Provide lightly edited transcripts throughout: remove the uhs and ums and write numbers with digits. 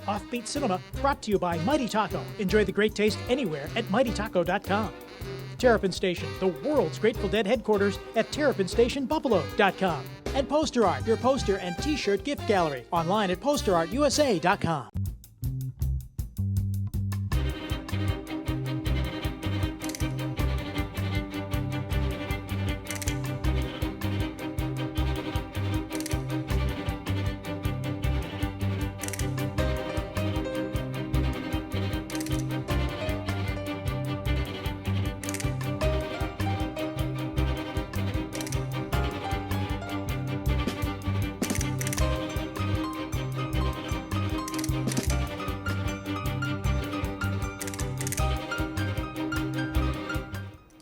Offbeat Cinema, brought to you by Mighty Taco. Enjoy the great taste anywhere at mightytaco.com. Terrapin Station, the world's Grateful Dead headquarters at terrapinstationbuffalo.com. And Poster Art, your poster and t-shirt gift gallery, online at posterartusa.com.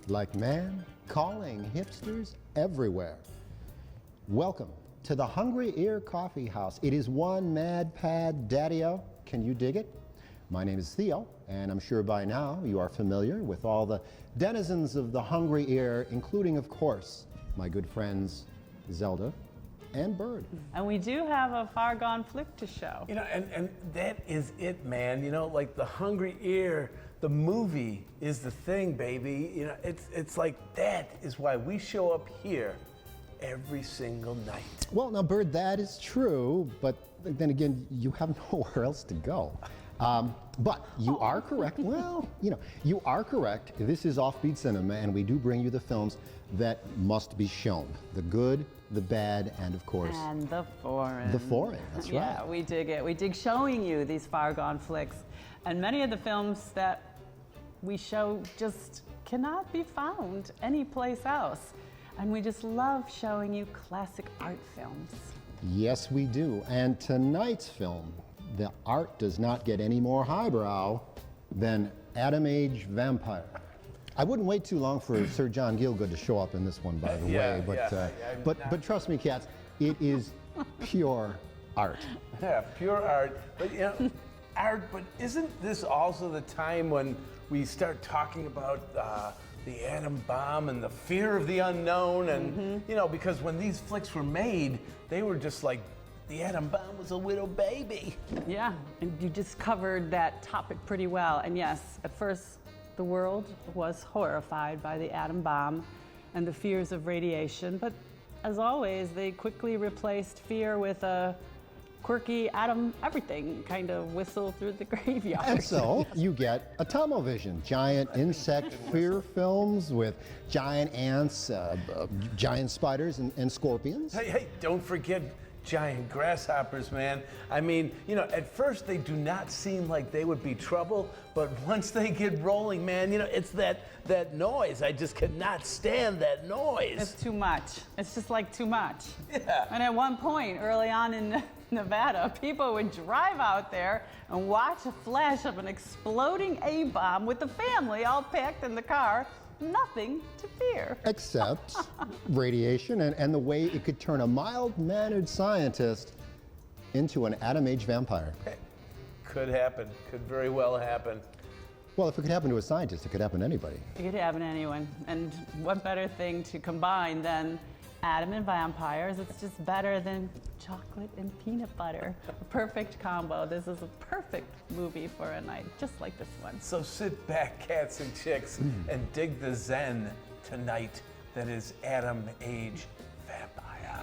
Like man calling hipsters everywhere. Welcome to the Hungry Ear Coffee House. It is one mad pad daddy-o. Can you dig it? My name is Theo, and I'm sure by now you are familiar with all the denizens of the Hungry Ear, including, of course, my good friends Zelda and Bird. And we do have a far gone flick to show. You know, and that is it, man. You know, like the Hungry Ear, the movie is the thing, baby. You know, it's like that is why we show up here every single night. Well, now, Bird, that is true, but then again, you have nowhere else to go. But you are correct. Well, you know, you are correct. This is Offbeat Cinema, and we do bring you the films that must be shown. The good, the bad, and of course... And the foreign. The foreign, that's right. Yeah, we dig it. We dig showing you these far gone flicks. And many of the films that we show just cannot be found anyplace else. And we just love showing you classic art films. Yes, we do. And tonight's film, the art does not get any more highbrow than Atom Age Vampire. I wouldn't wait too long for Sir John Gielgud to show up in this one, by the way. But trust me, cats, it is pure art. Yeah, pure art. But you know, art. But isn't this also the time when we start talking about the atom bomb and the fear of the unknown? And you know, because when these flicks were made, they were just like, the atom bomb was a little baby. Yeah, and you just covered that topic pretty well. And yes, at first, the world was horrified by the atom bomb and the fears of radiation, but as always, they quickly replaced fear with a quirky atom everything kind of whistle through the graveyard. And so you get Atomovision, giant insect fear films with giant ants, giant spiders, and scorpions. Hey, don't forget giant grasshoppers, man. I mean, you know, at first they do not seem like they would be trouble, but once they get rolling, man, you know, it's that noise. I just cannot stand that noise. It's too much. It's just like too much. Yeah. And at one point, early on in Nevada, people would drive out there and watch a flash of an exploding A-bomb with the family all packed in the car. Nothing to fear. Except radiation and the way it could turn a mild-mannered scientist into an atom age vampire. Could happen. Could very well happen. Well, if it could happen to a scientist, it could happen to anybody. It could happen to anyone. And what better thing to combine than atom and vampires? It's just better than chocolate and peanut butter. A perfect combo. This is a perfect movie for a night, just like this one. So sit back, cats and chicks, and dig the zen tonight that is Atom Age Vampire.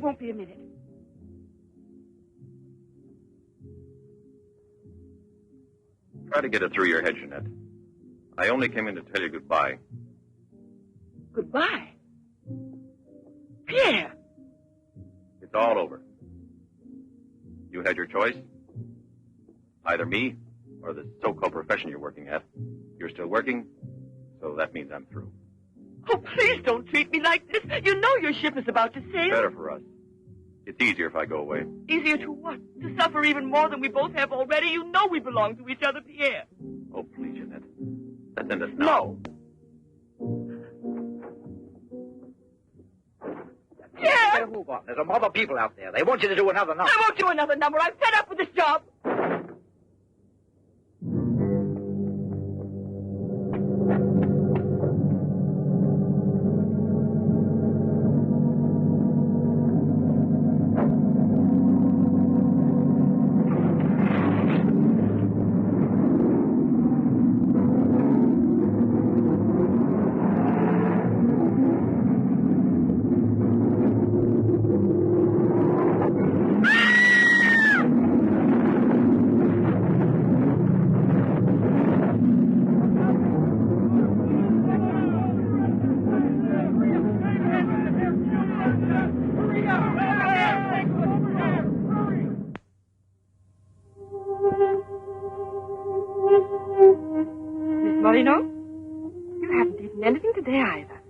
won't be a minute. Try to get it through your head, Jeanette. I only came in to tell you goodbye. Goodbye. Pierre! It's all over. You had your choice. Either me or the so-called profession you're working at. You're still working, so that means I'm through. Oh, please don't treat me like this. You know your ship is about to sail. Better for us. It's easier if I go away. Easier to what? To suffer even more than we both have already? You know we belong to each other, Pierre. Oh, please, Jeanette. Let's end this now. Pierre! Better move on. There's a mob of people out there. They want you to do another number. I won't do another number. I'm fed up with this job. Moreno, you haven't eaten anything today either.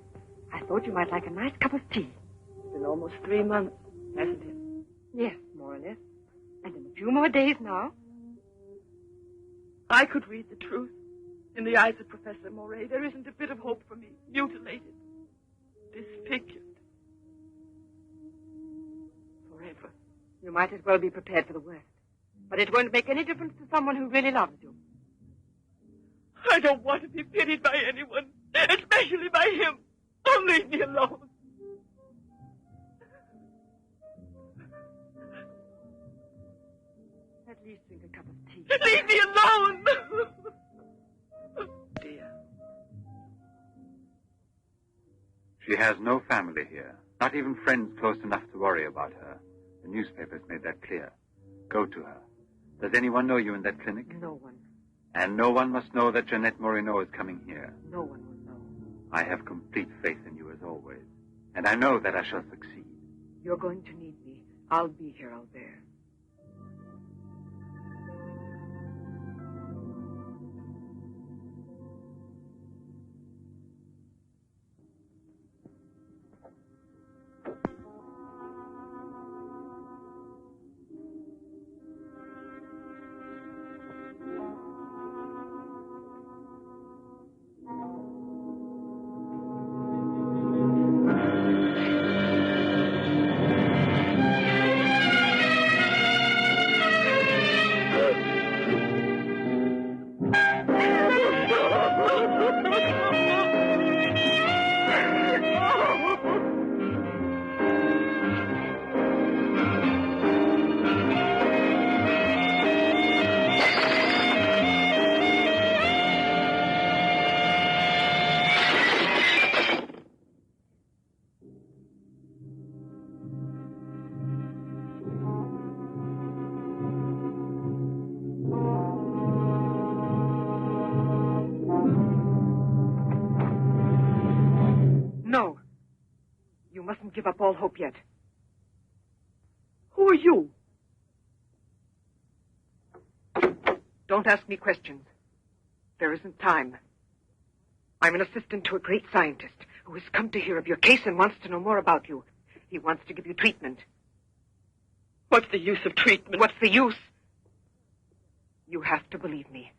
I thought you might like a nice cup of tea. It's been almost 3 months, hasn't it? Yes, more or less. And in a few more days now. I could read the truth. In the eyes of Professor Moray, there isn't a bit of hope for me. Mutilated. Disfigured. Forever. You might as well be prepared for the worst. But it won't make any difference to someone who really loves you. I don't want to be pitied by anyone, especially by him. Don't leave me alone. At least drink a cup of tea. Leave me alone! Dear. She has no family here, not even friends close enough to worry about her. The newspapers made that clear. Go to her. Does anyone know you in that clinic? No one. And no one must know that Jeanette Moreno is coming here. No one will know. I have complete faith in you as always. And I know that I shall succeed. You're going to need me. I'll be here out there. No. You mustn't give up all hope yet. Who are you? Don't ask me questions. There isn't time. I'm an assistant to a great scientist who has come to hear of your case and wants to know more about you. He wants to give you treatment. What's the use of treatment? What's the use? You have to believe me.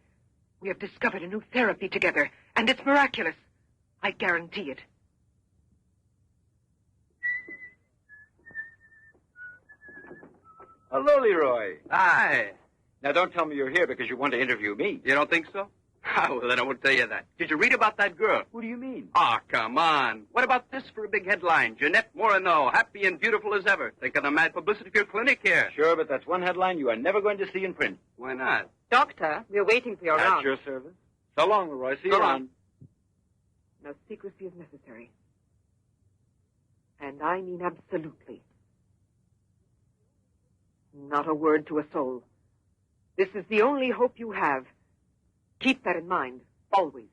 We have discovered a new therapy together, and it's miraculous. I guarantee it. Hello, Leroy. Hi. Now, don't tell me you're here because you want to interview me. You don't think so? Well, then I won't tell you that. Did you read about that girl? Who do you mean? Ah, come on. What about this for a big headline? Jeanette Moreno, happy and beautiful as ever. Think of the mad publicity of your clinic here. Sure, but that's one headline you are never going to see in print. Why not? Doctor, we're waiting for your At round. your service. So long, Leroy. See you So long. around. No secrecy is necessary. And I mean absolutely not a word to a soul. This is the only hope you have. Keep that in mind, always.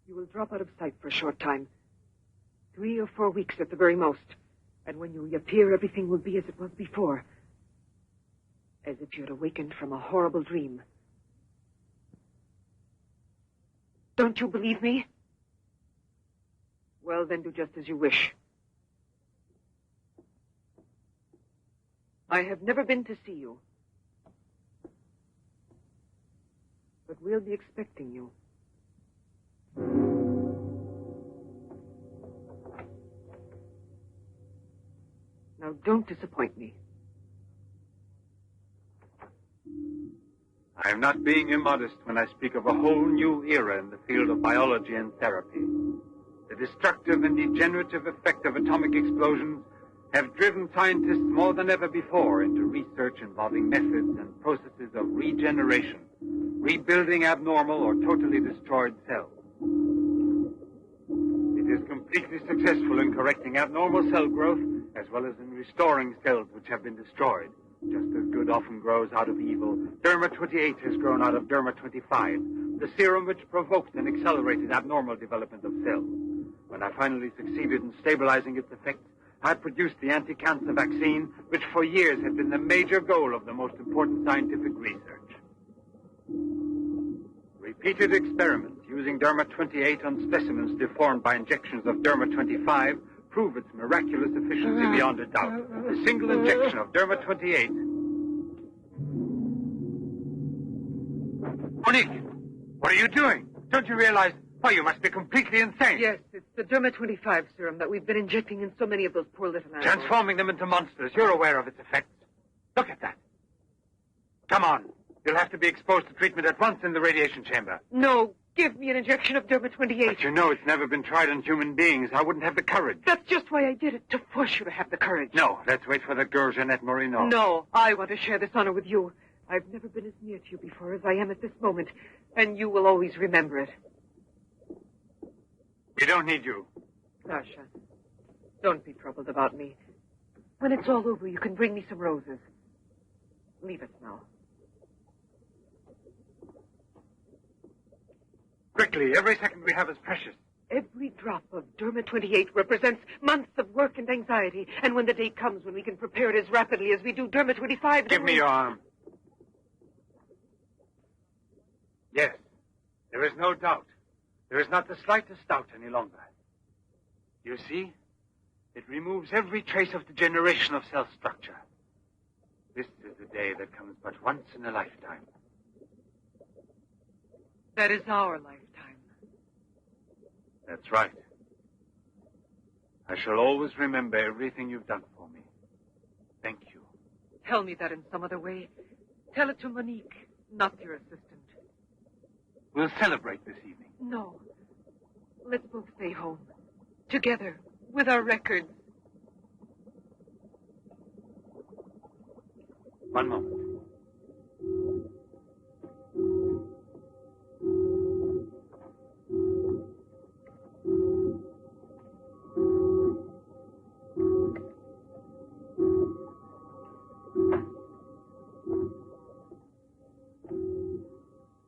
You will drop out of sight for a short time. 3 or 4 weeks at the very most. And when you reappear, everything will be as it was before. As if you had awakened from a horrible dream. Don't you believe me? Well, then do just as you wish. I have never been to see you. But we'll be expecting you. Now, don't disappoint me. I am not being immodest when I speak of a whole new era in the field of biology and therapy. The destructive and degenerative effect of atomic explosions have driven scientists more than ever before into research involving methods and processes of regeneration, rebuilding abnormal or totally destroyed cells. It is completely successful in correcting abnormal cell growth as well as in restoring cells which have been destroyed. Just as good often grows out of evil, Derma-28 has grown out of Derma-25, the serum which provoked and accelerated abnormal development of cells. When I finally succeeded in stabilizing its effects, I produced the anti-cancer vaccine, which for years had been the major goal of the most important scientific research. Repeated experiments using Derma-28 on specimens deformed by injections of Derma-25 prove its miraculous efficiency beyond a doubt. A single injection of Derma-28... Monique, what are you doing? Don't you realize... Oh, you must be completely insane. Yes, it's the Derma-25 serum that we've been injecting in so many of those poor little animals. Transforming them into monsters. You're aware of its effects. Look at that. Come on. You'll have to be exposed to treatment at once in the radiation chamber. No, give me an injection of Derma-28. But you know it's never been tried on human beings. I wouldn't have the courage. That's just why I did it, to force you to have the courage. No, let's wait for the girl, Jeanette Morino. No, I want to share this honor with you. I've never been as near to you before as I am at this moment, and you will always remember it. We don't need you. Sasha, don't be troubled about me. When it's all over, you can bring me some roses. Leave us now. Quickly, every second we have is precious. Every drop of Derma-28 represents months of work and anxiety, and when the day comes when we can prepare it as rapidly as we do Derma-25... Give me your arm. Yes, there is no doubt. There is not the slightest doubt any longer. You see, it removes every trace of degeneration of cell structure. This is a day that comes but once in a lifetime. That is our lifetime. That's right. I shall always remember everything you've done for me. Thank you. Tell me that in some other way. Tell it to Monique, not your assistant. We'll celebrate this evening. No. Let's both stay home. Together, with our records. One moment.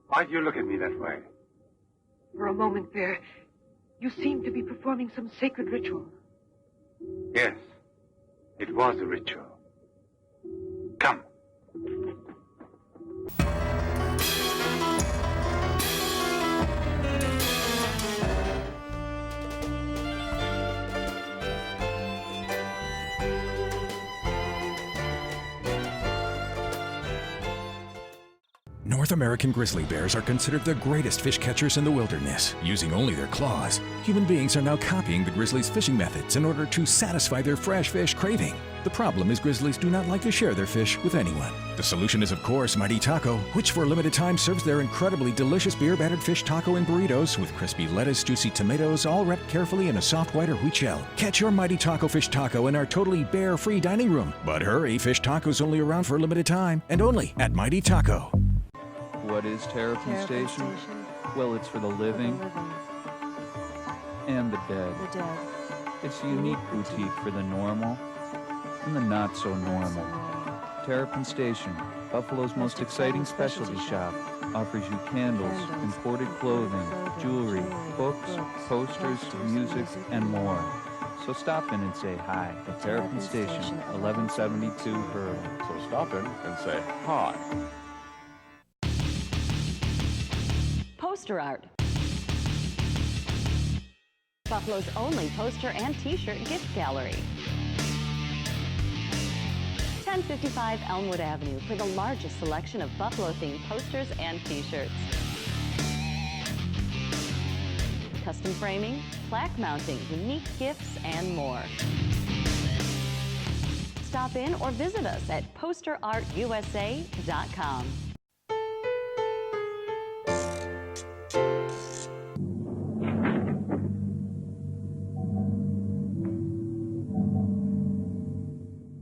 Why do you look at me that way? For a moment there, you seemed to be performing some sacred ritual. Yes, it was a ritual. Come. North American grizzly bears are considered the greatest fish catchers in the wilderness, using only their claws. Human beings are now copying the grizzlies' fishing methods in order to satisfy their fresh fish craving. The problem is grizzlies do not like to share their fish with anyone. The solution is, of course, Mighty Taco, which for a limited time serves their incredibly delicious beer-battered fish taco in burritos with crispy lettuce, juicy tomatoes, all wrapped carefully in a soft white or wheat shell. Catch your Mighty Taco fish taco in our totally bear-free dining room. But hurry, fish taco's only around for a limited time, and only at Mighty Taco. What is Terrapin Station? Well, it's for the living and the dead. It's a unique boutique for the normal and the not so normal. Terrapin Station, Buffalo's most exciting specialty shop, offers you candles, imported clothing, jewelry, books, posters, music, and more. So stop in and say hi at Terrapin Station, 1172 Hurley. So stop in and say hi. Poster art. Buffalo's only poster and t-shirt gift gallery. 1055 Elmwood Avenue for the largest selection of Buffalo-themed posters and t-shirts. Custom framing, plaque mounting, unique gifts, and more. Stop in or visit us at posterartusa.com.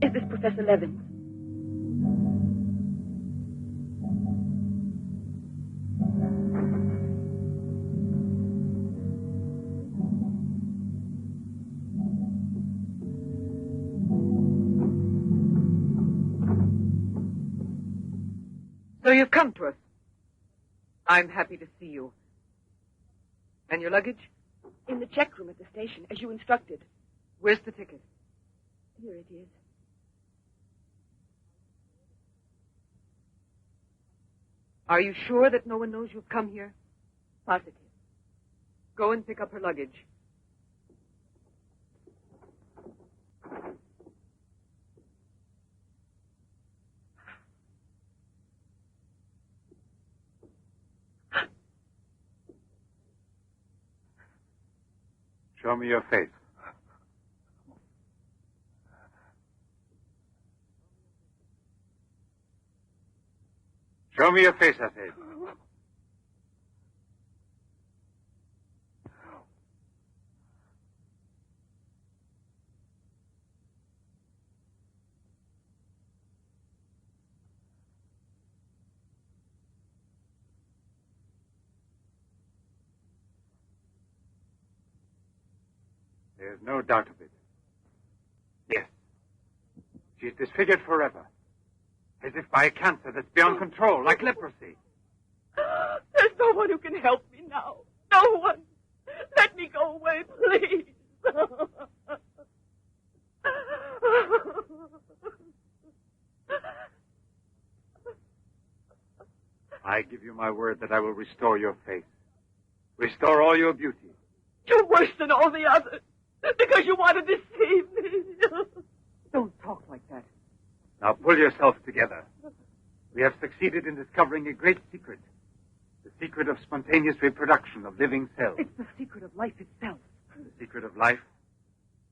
Is this Professor Levins? So you've come to us. I'm happy to see you. And your luggage? In the check room at the station, as you instructed. Where's the ticket? Here it is. Are you sure that no one knows you've come here? Positive. Go and pick up her luggage. Show me your face. Show me your face, I said. There's no doubt of it. Yes. She's disfigured forever. As if by a cancer that's beyond control, like leprosy. There's no one who can help me now. No one. Let me go away, please. I give you my word that I will restore your face. Restore all your beauty. You're worse than all the others. Because you want to deceive me. Don't talk like that. Now pull yourself together. We have succeeded in discovering a great secret. The secret of spontaneous reproduction of living cells. It's the secret of life itself. The secret of life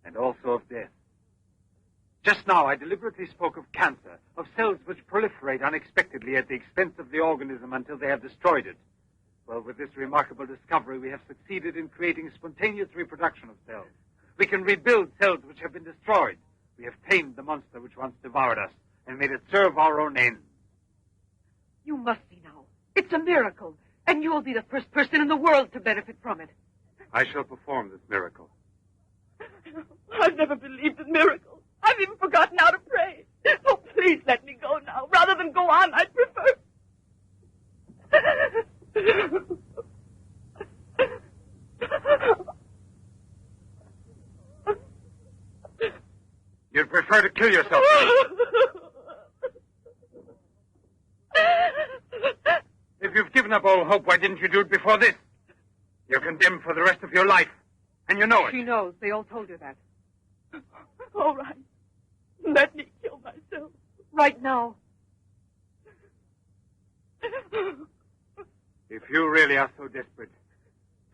and also of death. Just now I deliberately spoke of cancer, of cells which proliferate unexpectedly at the expense of the organism until they have destroyed it. Well, with this remarkable discovery, we have succeeded in creating spontaneous reproduction of cells. We can rebuild cells which have been destroyed. We have tamed the monster which once devoured us and made it serve our own ends. You must see now. It's a miracle, and you'll be the first person in the world to benefit from it. I shall perform this miracle. I've never believed in miracles. I've even forgotten how to pray. Oh, please let me go now. Rather than go on, I'd prefer... You'd prefer to kill yourself. If you've given up all hope, why didn't you do it before this? You're condemned for the rest of your life, and you know it. She knows. They all told her that. All right. Let me kill myself. Right now. If you really are so desperate,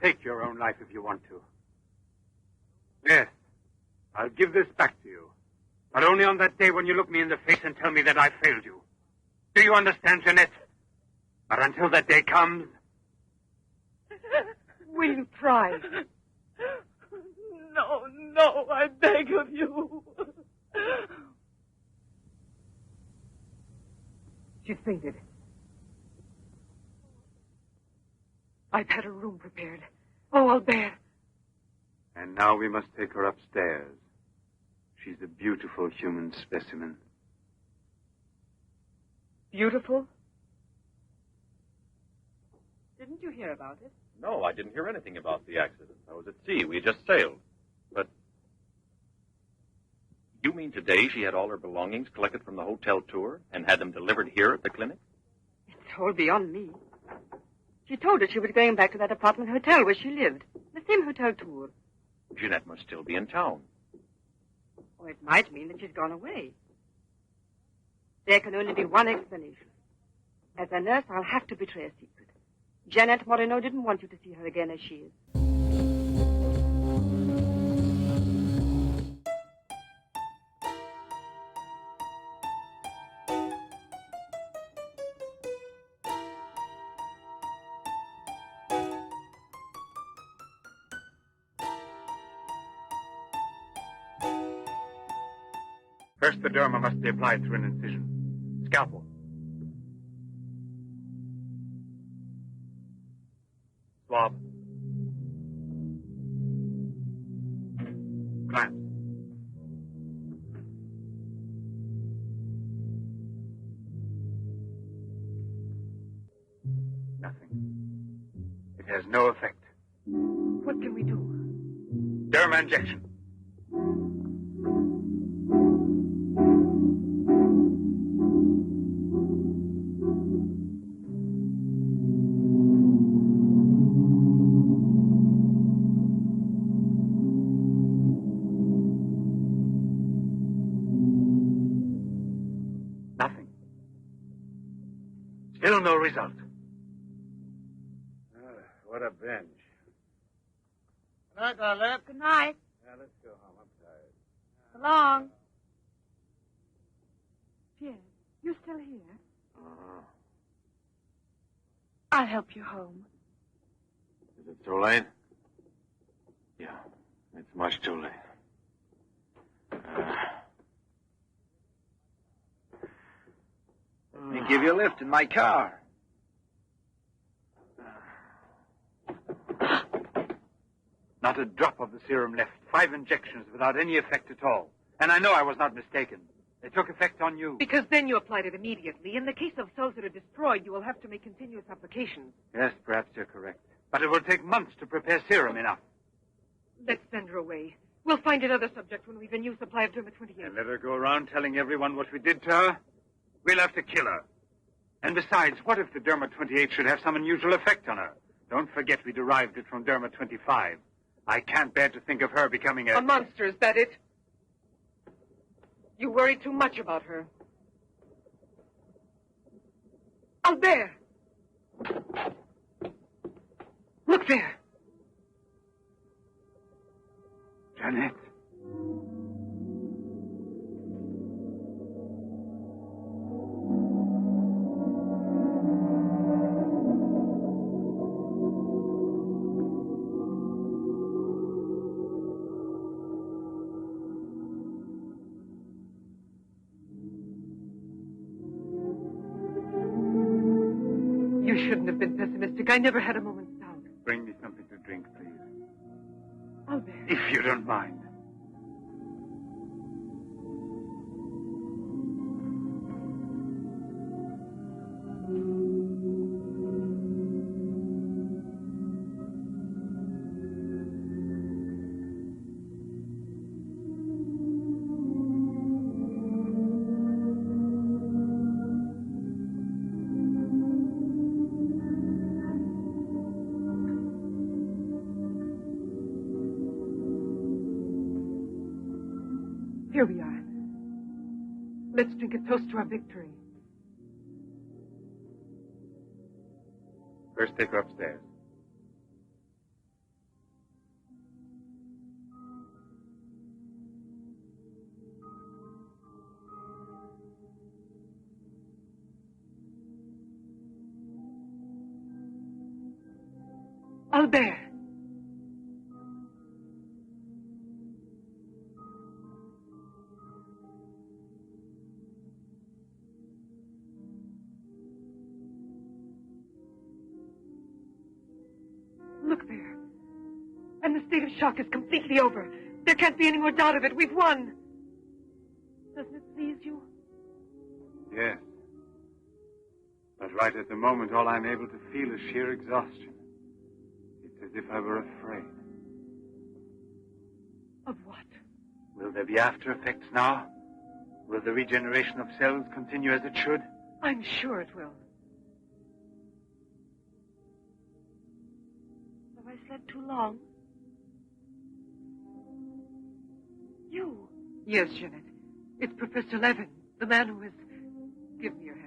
take your own life if you want to. Yes, I'll give this back to you. But only on that day when you look me in the face and tell me that I failed you. Do you understand, Jeanette? But until that day comes... Will you try? No, I beg of you. She's fainted. I've had a room prepared. Oh, I'll bear. And now we must take her upstairs. She's a beautiful human specimen. Beautiful? Didn't you hear about it? No, I didn't hear anything about the accident. I was at sea. We had just sailed. But you mean today she had all her belongings collected from the hotel tour and had them delivered here at the clinic? It's all beyond me. She told us she was going back to that apartment hotel where she lived. The same hotel tour. Jeanette must still be in town. Or it might mean that she's gone away. There can only be one explanation. As a nurse, I'll have to betray a secret. Janet Moreno didn't want you to see her again as she is. First, the derma must be applied through an incision. Scalpel. Swab. Clamp. Nothing. It has no effect. What can we do? Derma injection. Still no result. What a binge. Good night, Darlette. Good night. Yeah, let's go home. I'm tired. So long. Pierre, you're still here? I'll help you home. Is it too late? Yeah, it's much too late. Let me give you a lift in my car. Not a drop of the serum left. 5 injections without any effect at all. And I know I was not mistaken. They took effect on you. Because then you applied it immediately. In the case of cells that are destroyed, you will have to make continuous applications. Yes, perhaps you're correct. But it will take months to prepare serum enough. Let's send her away. We'll find another subject when we've a new supply of Derma 28. And let her go around telling everyone what we did to her? We'll have to kill her. And besides, what if the Derma 28 should have some unusual effect on her? Don't forget we derived it from Derma 25. I can't bear to think of her becoming A monster, is that it? You worry too much about her. Albert! Look there! Janet. You shouldn't have been pessimistic. I never had a moment's doubt. Bring me something to drink, please. Albert. If you don't mind. Here we are. Let's drink a toast to our victory. First, take her upstairs. Albert! Look there. And the state of shock is completely over. There can't be any more doubt of it. We've won. Doesn't it please you? Yes. right at the moment, all I'm able to feel is sheer exhaustion. It's as if I were afraid. Of what? Will there be after effects now? Will the regeneration of cells continue as it should? I'm sure it will. Have I slept too long? You? Yes, Jeanette. It's Professor Levin, the man who has... Give me your hand.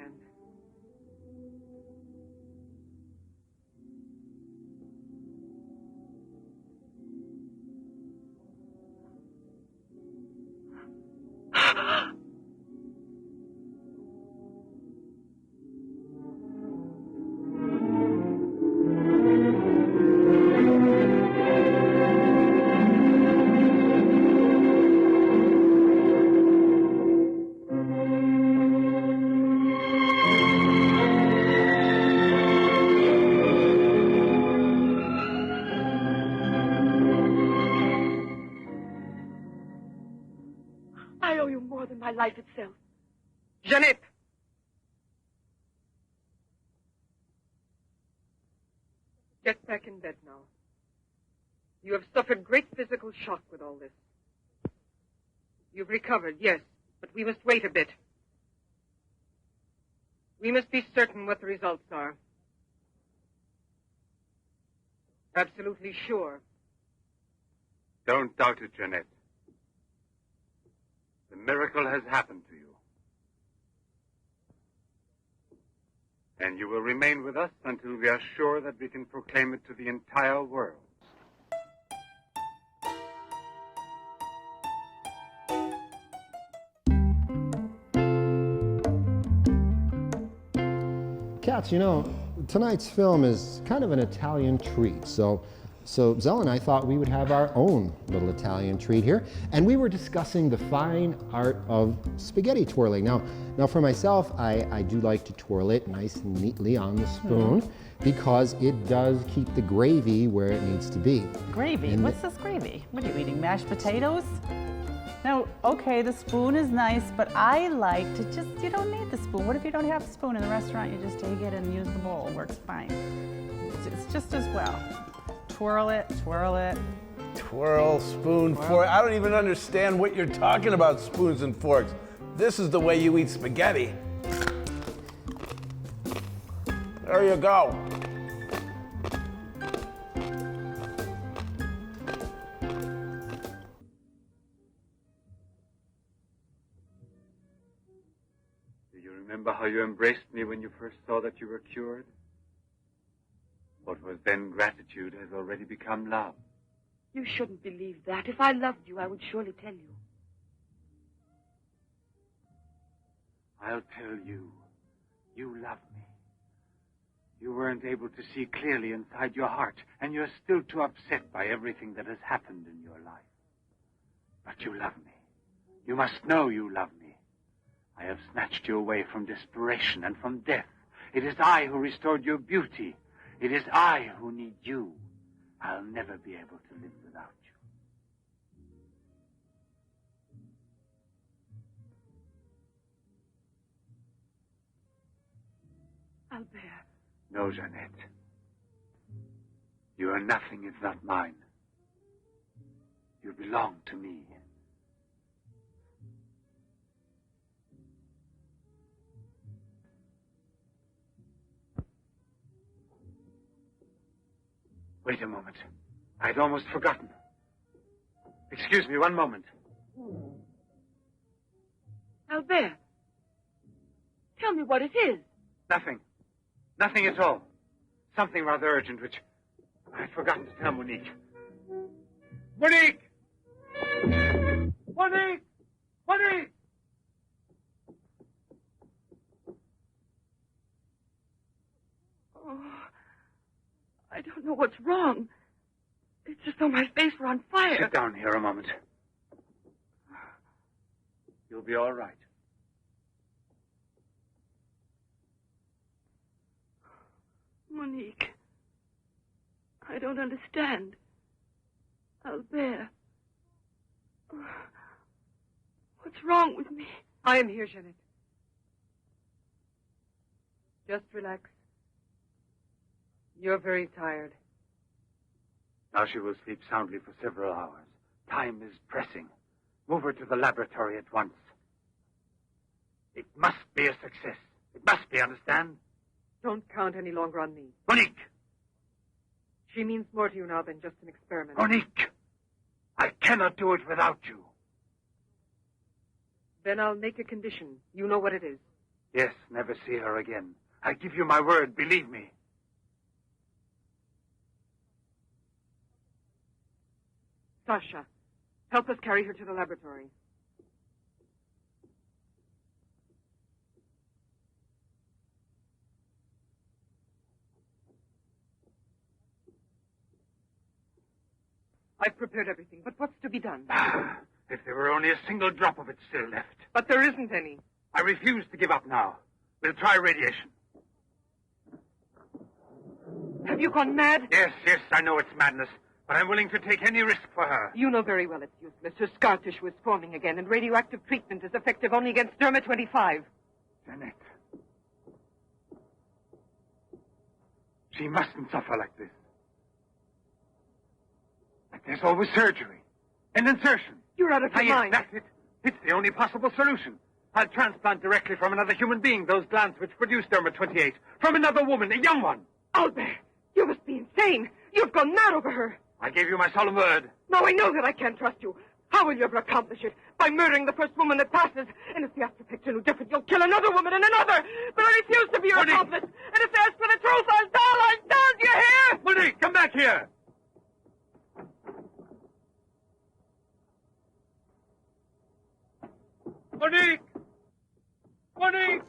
I owe you more than my life itself. Jeanette! Get back in bed now. You have suffered great physical shock with all this. You've recovered, yes, but we must wait a bit. We must be certain what the results are. Absolutely sure. Don't doubt it, Jeanette. The miracle has happened to you. And you will remain with us until we are sure that we can proclaim it to the entire world. Cats, you know, tonight's film is kind of an Italian treat, so Zell and I thought we would have our own little Italian treat here, and we were discussing the fine art of spaghetti twirling. Now for myself, I do like to twirl it nice and neatly on the spoon because it does keep the gravy where it needs to be. Gravy? And What's this gravy? What are you eating, mashed potatoes? Now, okay, the spoon is nice, but I like to just, you don't need the spoon. What if you don't have a spoon in the restaurant? You just take it and use the bowl. It works fine. It's just as well. Twirl it, twirl it. Twirl, spoon, fork. I don't even understand what you're talking about, spoons and forks. This is the way you eat spaghetti. There you go. Do you remember how you embraced me when you first saw that you were cured? What was then gratitude has already become love. You shouldn't believe that. If I loved you, I would surely tell you. I'll tell you. You love me. You weren't able to see clearly inside your heart, and you're still too upset by everything that has happened in your life. But you love me. You must know you love me. I have snatched you away from desperation and from death. It is I who restored your beauty. It is I who need you. I'll never be able to live without you. Albert. No, Jeanette. You are nothing if not mine. You belong to me. Wait a moment. I'd almost forgotten. Excuse me, one moment. Albert. Tell me what it is. Nothing. Nothing at all. Something rather urgent, which I'd forgotten to tell Monique. Monique! Monique! Monique! Oh, I don't know what's wrong. It's as though my face were on fire. Sit down here a moment. You'll be all right. Monique. I don't understand. Albert. What's wrong with me? I am here, Jeanette. Just relax. You're very tired. Now she will sleep soundly for several hours. Time is pressing. Move her to the laboratory at once. It must be a success. It must be, understand? Don't count any longer on me. Monique! She means more to you now than just an experiment. Monique! I cannot do it without you. Then I'll make a condition. You know what it is. Yes, never see her again. I give you my word, believe me. Sasha, help us carry her to the laboratory. I've prepared everything, but what's to be done? If there were only a single drop of it still left. But there isn't any. I refuse to give up now. We'll try radiation. Have you gone mad? Yes, I know it's madness, but I'm willing to take any risk for her. You know very well it's useless. Her scar tissue is forming again, and radioactive treatment is effective only against derma-25. Janet. She mustn't suffer like this. But there's always surgery. An insertion. You're out of your mind. That's it. It's the only possible solution. I'll transplant directly from another human being those glands which produce derma-28. From another woman, a young one. Albert, you must be insane. You've gone mad over her. I gave you my solemn word. Now I know that I can't trust you. How will you ever accomplish it? By murdering the first woman that passes. And if the after picture no different, you'll kill another woman and another. But I refuse to be your accomplice. And if they ask for the truth, I'll tell. Do you hear? Monique, come back here. Monique! Monique!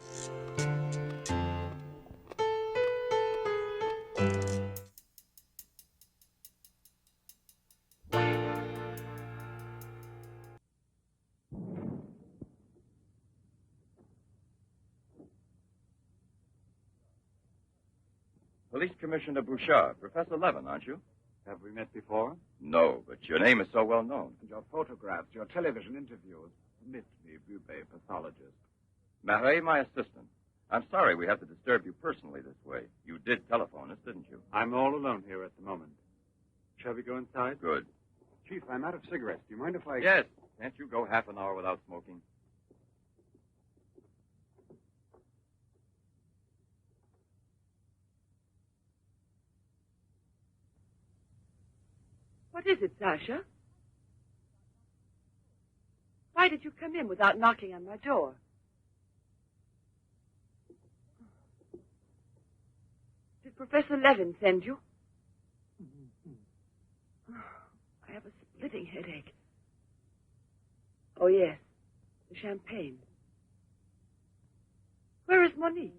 Police Commissioner Bouchard, Professor Levin, aren't you? Have we met before? No, but your name is so well known. And your photographs, your television interviews. Permit me, Bube, pathologist. Marais, my assistant. I'm sorry we have to disturb you personally this way. You did telephone us, didn't you? I'm all alone here at the moment. Shall we go inside? Good. Chief, I'm out of cigarettes. Do you mind if I... Yes. Can't you go half an hour without smoking? What is it, Sasha? Why did you come in without knocking on my door? Did Professor Levin send you? I have a splitting headache. Oh, yes. The champagne. Where is Monique?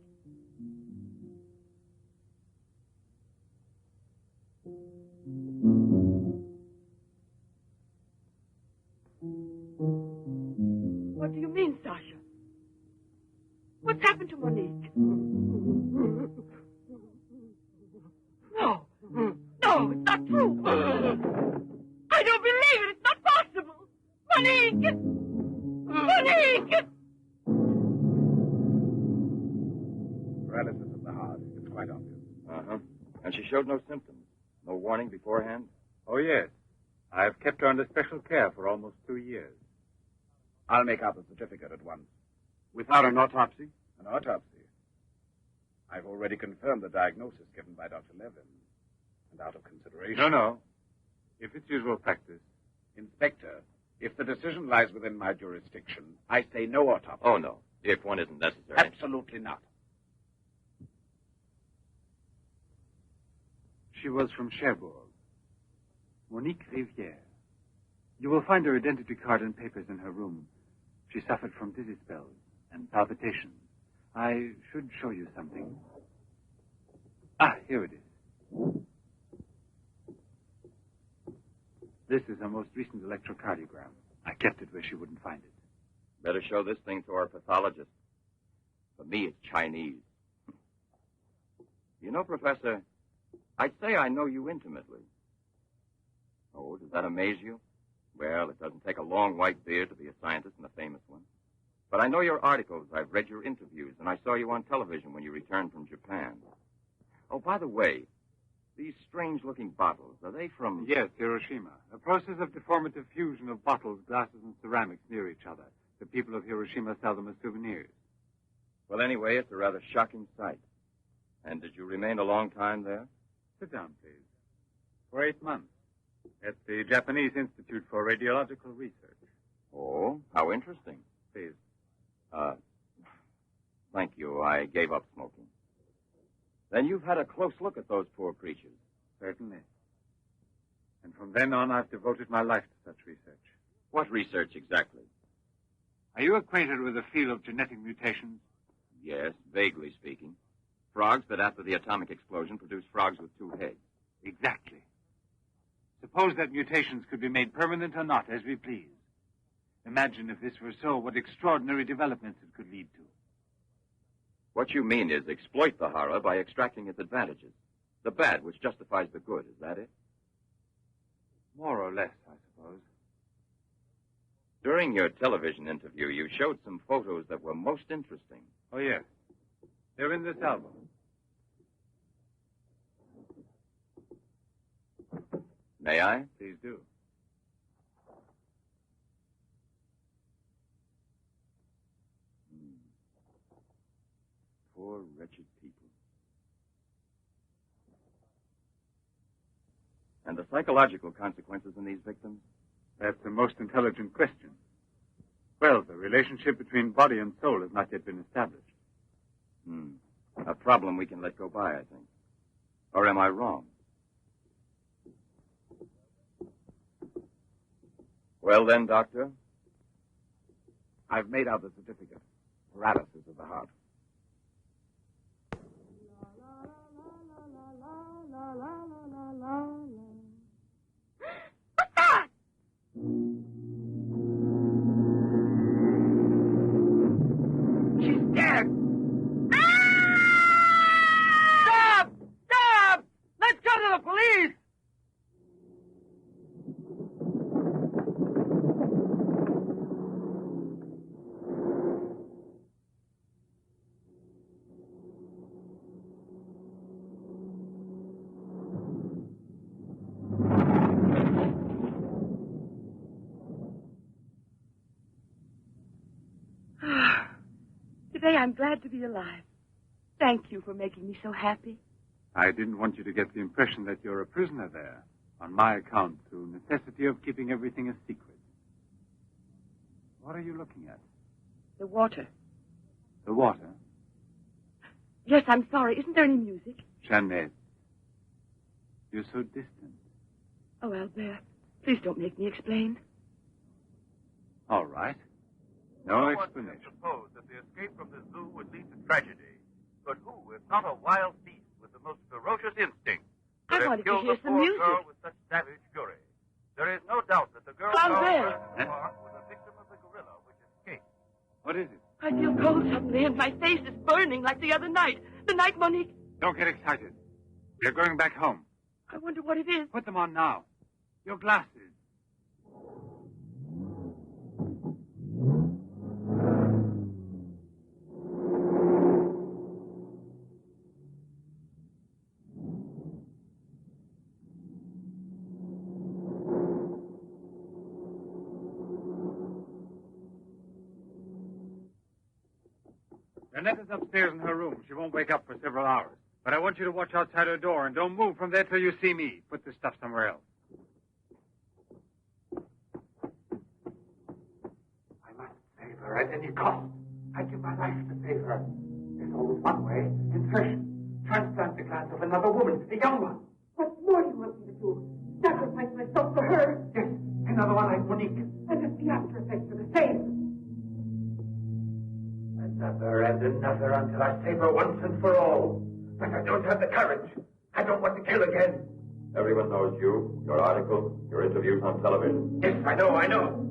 What do you mean, Sasha? What's happened to Monique? No. No, it's not true. I don't believe it. It's not possible. Monique! Monique! Paralysis of the heart. It's quite obvious. Uh-huh. And she showed no symptoms? No warning beforehand? Oh, yes. I've kept her under special care for almost 2 years. I'll make out the certificate at once. Without an autopsy? An autopsy? I've already confirmed the diagnosis given by Dr. Levin. And out of consideration... No. If it's usual practice. Inspector, if the decision lies within my jurisdiction, I say no autopsy. Oh, no. If one isn't necessary. Absolutely not. She was from Cherbourg. Monique Rivière. You will find her identity card and papers in her room. She suffered from dizzy spells and palpitations. I should show you something. Ah, here it is. This is her most recent electrocardiogram. I kept it where she wouldn't find it. Better show this thing to our pathologist. For me, it's Chinese. You know, Professor, I'd say I know you intimately. Oh, does that amaze you? Well, it doesn't take a long white beard to be a scientist and a famous one. But I know your articles. I've read your interviews, and I saw you on television when you returned from Japan. Oh, by the way, these strange-looking bottles, are they from... Yes, Hiroshima. A process of deformative fusion of bottles, glasses, and ceramics near each other. The people of Hiroshima sell them as souvenirs. Well, anyway, it's a rather shocking sight. And did you remain a long time there? Sit down, please. For 8 months. At the Japanese Institute for Radiological Research. Oh, how interesting. Please. Thank you. I gave up smoking. Then you've had a close look at those poor creatures. Certainly. And from then on, I've devoted my life to such research. What research exactly? Are you acquainted with the field of genetic mutations? Yes, vaguely speaking. Frogs that after the atomic explosion produced frogs with 2 heads. Exactly. Suppose that mutations could be made permanent or not, as we please. Imagine if this were so, what extraordinary developments it could lead to. What you mean is exploit the horror by extracting its advantages. The bad which justifies the good, is that it? More or less, I suppose. During your television interview, you showed some photos that were most interesting. Oh, yes. They're in this album. May I? Please do. Poor, wretched people. And the psychological consequences in these victims? That's the most intelligent question. Well, the relationship between body and soul has not yet been established. A problem we can let go by, I think. Or am I wrong? Well then, Doctor? I've made out the certificate. Paralysis of the heart. She's dead! Stop! Stop! Let's go to the police! Today I'm glad to be alive. Thank you for making me so happy. I didn't want you to get the impression that you're a prisoner there, on my account, through necessity of keeping everything a secret. What are you looking at? The water. The water? Yes, I'm sorry. Isn't there any music? Jeanette, you're so distant. Oh, Albert, please don't make me explain. All right. No one explanation. could suppose that the escape from the zoo would lead to tragedy. But who, if not a wild beast with the most ferocious instinct, I could have wanted to killed hear the some poor music. girl with such savage fury? There is no doubt that the girl Albert! was a victim of the gorilla which escaped. What is it? I feel cold suddenly, and my face is burning like the other night. The night Monique... Don't get excited. We're going back home. I wonder what it is. Put them on now. Your glasses. Annette is upstairs in her room. She won't wake up for several hours. But I want you to watch outside her door and don't move from there till you see me. Put this stuff somewhere else. I must save her at any cost. I'd give my life to save her. There's always one way. Intermission. Transplant the glass of another woman, a young one. What more do you want me to do? Sacrifice myself for her? Yes, another one like Monique. And if the after effects are the same. Another and another until I save her once and for all. But I don't have the courage. I don't want to kill again. Everyone knows you, your articles, your interviews on television. Yes, I know.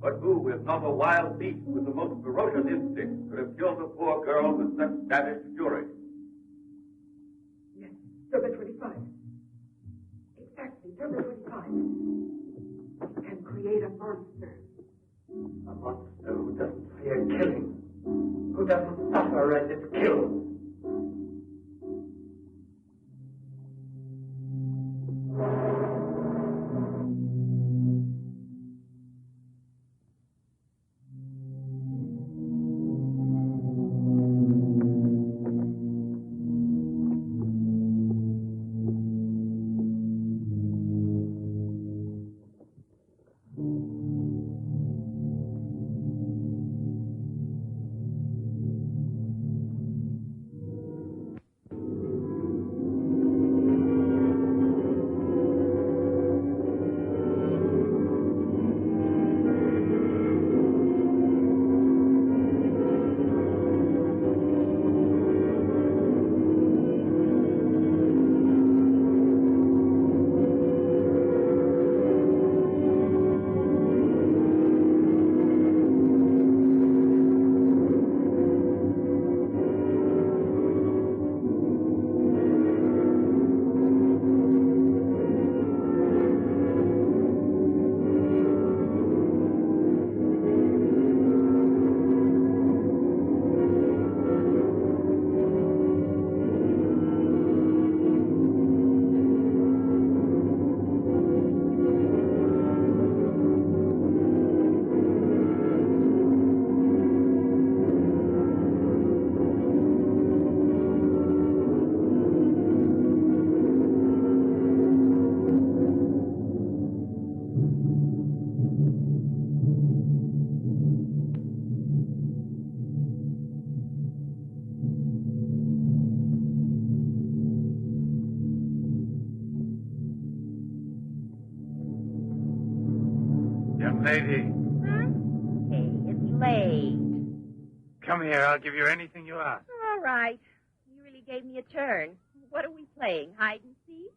But who, if not a wild beast with the most ferocious instinct, could have killed the poor girl with such savage fury? Yes, December 25. Exactly, December 25. Can create a monster. A monster who doesn't killing? Who doesn't suffer as it's killed? Young lady, Hey, it's late. come here. I'll give you anything you ask. All right. You really gave me a turn. What are we playing? Hide and seek?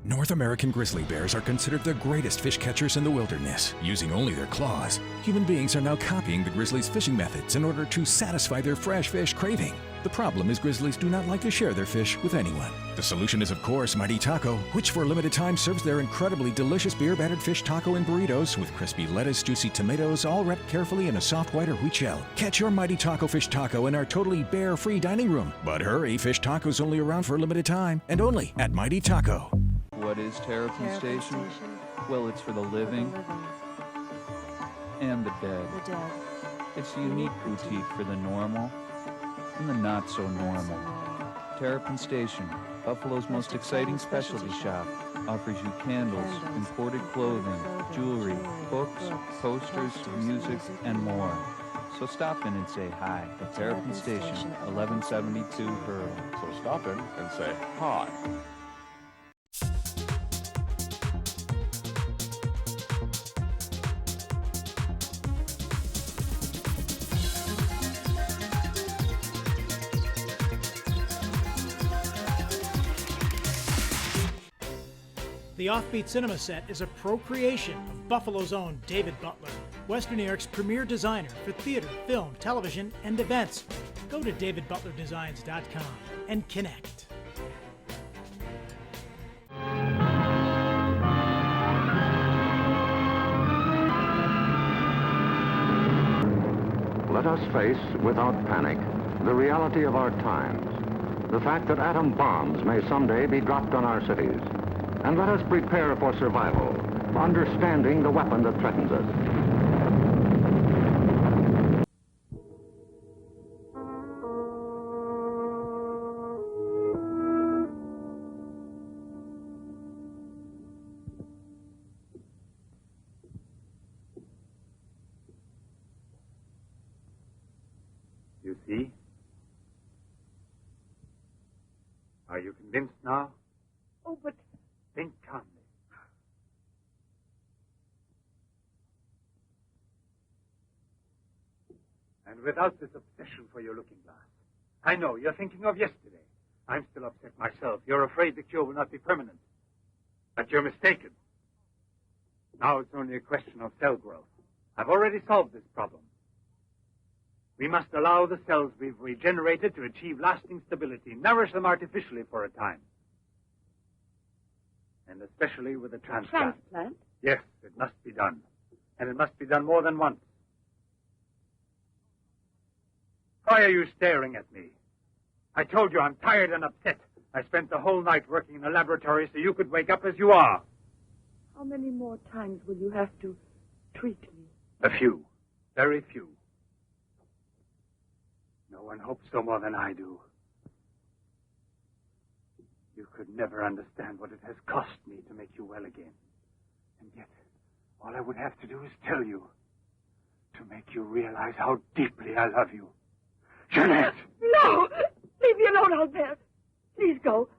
North American grizzly bears are considered the greatest fish catchers in the wilderness. Using only their claws, human beings are now copying the grizzlies' fishing methods in order to satisfy their fresh fish craving. The problem is grizzlies do not like to share their fish with anyone. The solution is, of course, Mighty Taco, which for a limited time serves their incredibly delicious beer-battered fish taco in burritos with crispy lettuce, juicy tomatoes, all wrapped carefully in a soft white or wheat shell. Catch your Mighty Taco fish taco in our totally bear-free dining room. But hurry, fish taco's only around for a limited time, and only at Mighty Taco. What is Terrapin Station? Well, it's for the living and the dead. It's a unique boutique for the normal and the not-so-normal. Terrapin Station, Buffalo's most exciting specialty shop, offers you candles, imported clothing, jewelry, books, posters, music, and more. So stop in and say hi at Terrapin Station, 1172 Pearl. So stop in and say hi. The Offbeat Cinema Set is a procreation of Buffalo's own David Butler, Western New York's premier designer for theater, film, television, and events. Go to davidbutlerdesigns.com and connect. Let us face, without panic, the reality of our times. The fact that atom bombs may someday be dropped on our cities. And let us prepare for survival, understanding the weapon that threatens us. You see? Are you convinced now? Oh, but... Think calmly. And without this obsession for your looking glass. I know, you're thinking of yesterday. I'm still upset myself. You're afraid the cure will not be permanent. But you're mistaken. Now it's only a question of cell growth. I've already solved this problem. We must allow the cells we've regenerated to achieve lasting stability, nourish them artificially for a time. And especially with a transplant. Transplant? Yes, it must be done. And it must be done more than once. Why are you staring at me? I told you I'm tired and upset. I spent the whole night working in a laboratory so you could wake up as you are. How many more times will you have to treat me? A few. Very few. No one hopes so more than I do. You could never understand what it has cost me to make you well again. And yet, all I would have to do is tell you. To make you realize how deeply I love you. Jeanette! No! Leave me alone out there. Please go.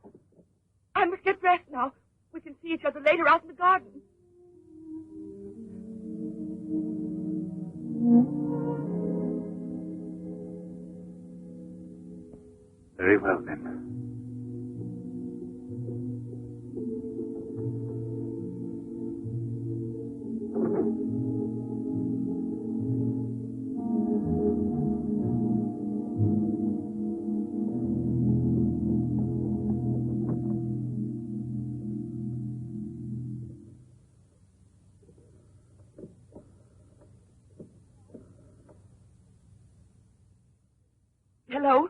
I must get dressed now. We can see each other later out in the garden. Very well, then. Hello?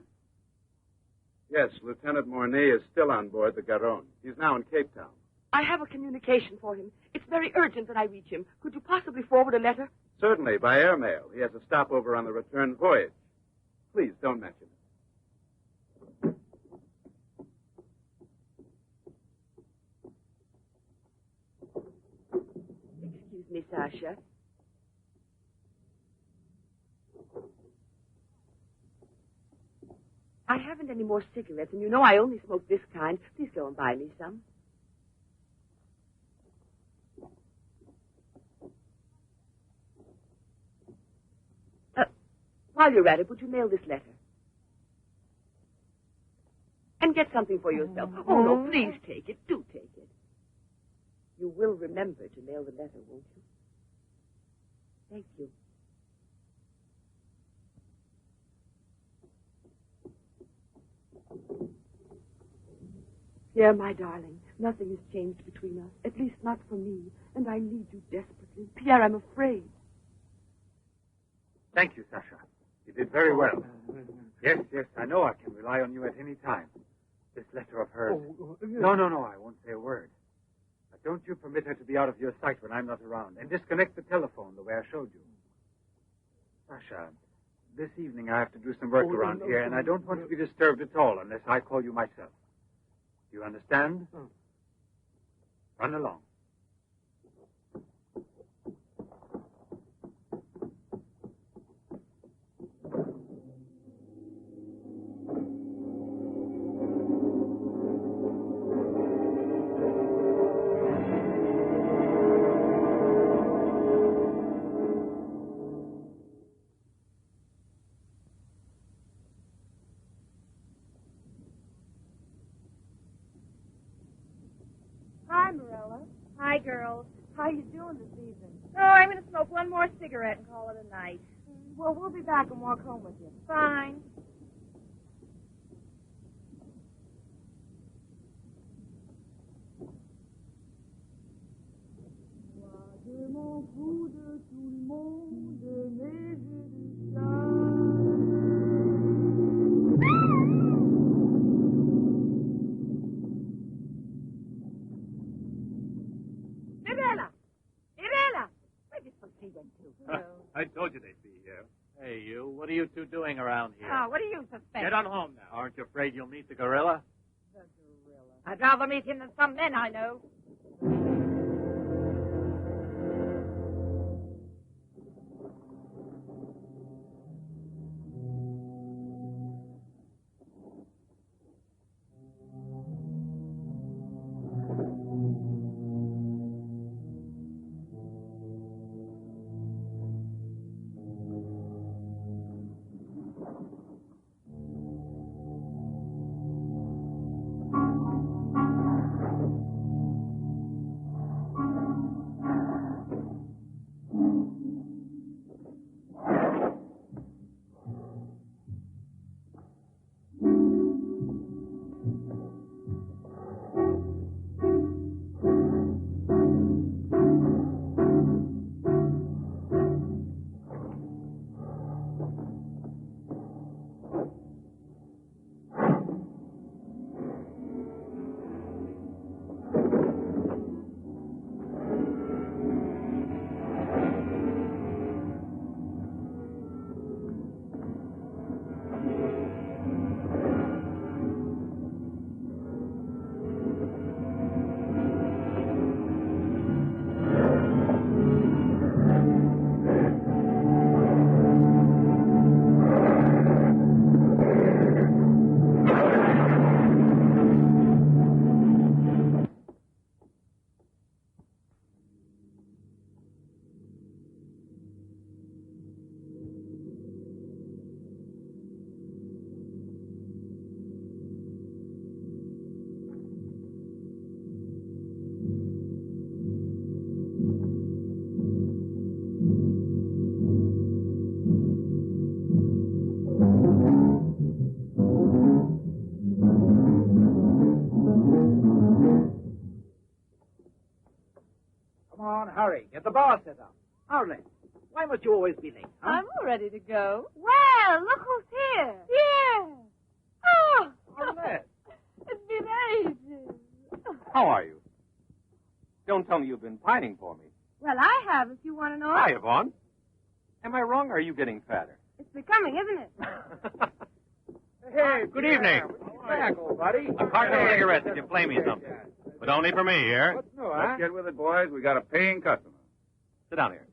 Yes, Lieutenant Mornay is still on board the Garonne. He's now in Cape Town. I have a communication for him. It's very urgent that I reach him. Could you possibly forward a letter? Certainly, by airmail. He has a stopover on the return voyage. Please, don't mention it. Excuse me, Sasha. I haven't any more cigarettes, and you know I only smoke this kind. Please go and buy me some. While you're at it, would you mail this letter? And get something for yourself. Oh, no, please take it. Do take it. You will remember to mail the letter, won't you? Thank you. Pierre, my darling, nothing has changed between us, at least not for me, and I need you desperately. Pierre, I'm afraid. Thank you, Sasha. You did very well. Yes, I know I can rely on you at any time. This letter of hers. No, I won't say a word. But don't you permit her to be out of your sight when I'm not around, and disconnect the telephone the way I showed you. Sasha, this evening I have to do some work around here, and I don't want to be disturbed at all unless I call you myself. Do you understand? Run along. Hi, Marilla. Hi, girls. How you doing this evening? Oh, I'm going to smoke one more cigarette and call it a night. Well, we'll be back and walk home with you. Fine. Mirella! Mirella! Where did she went to? I told you they'd be here. Hey, you. What are you two doing around here? Oh, what do you suspect? Get on home now. Aren't you afraid you'll meet the gorilla? I'd rather meet him than some men I know. Come on, hurry. Get the bar set up. Arlen, why must you always be late? Huh? I'm all ready to go. Well, look who's here. Yeah. Oh, Arlen. it's been ages. How are you? Don't tell me you've been pining for me. Well, I have, if you want to know. Hi, Yvonne. Am I wrong, or are you getting fatter? It's becoming, isn't it? Hey, good evening. Back, old buddy. A carton of cigarettes if you play me something. But only for me here. What's new, huh? Let's get with it, boys. We got a paying customer. Sit down here.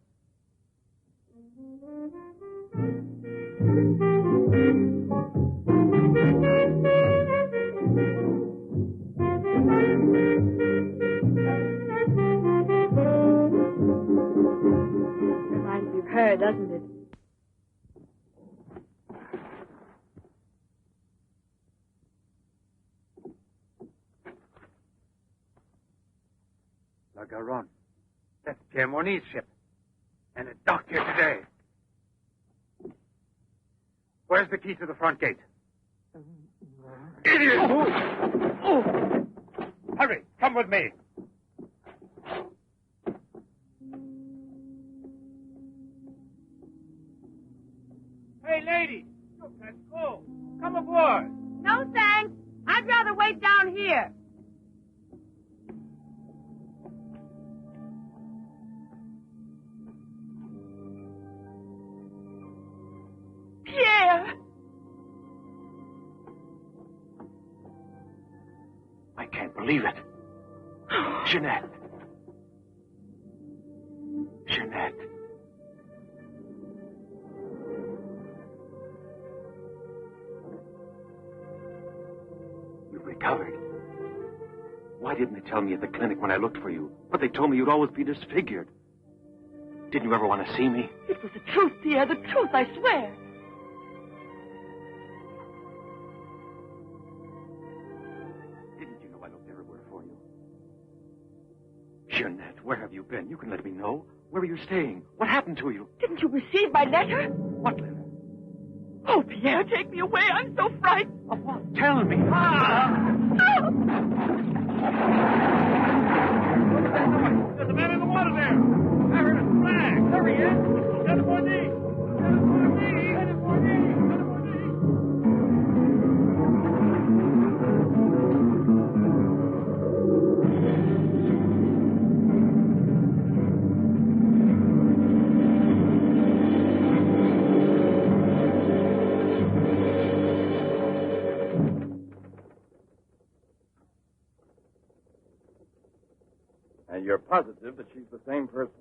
Reminds me of her, doesn't it? La Garonne. That's Pierre Morny's ship. And it docked here today. Where's the key to the front gate? Idiot! Hurry, come with me. Hey, lady. Look, that's cool. Come aboard. No, thanks. I'd rather wait down here. Pierre! I can't believe it. Jeanette. Jeanette. You've recovered. Why didn't they tell me at the clinic when I looked for you? But they told me you'd always be disfigured. Didn't you ever want to see me? It was the truth, Pierre, the truth, I swear. Didn't you know I looked everywhere for you? Jeanette, where have you been? You can let me know. Where were you staying? What happened to you? Didn't you receive my letter? What letter? Oh, Pierre, take me away. I'm so frightened. Of what? Tell me. There's a man in the water there. I heard a flag. There he is. Lieutenant Bourdie. Lieutenant Bourdie. Lieutenant Bourdie. Lieutenant Bourdie. And you're positive that she's the same person?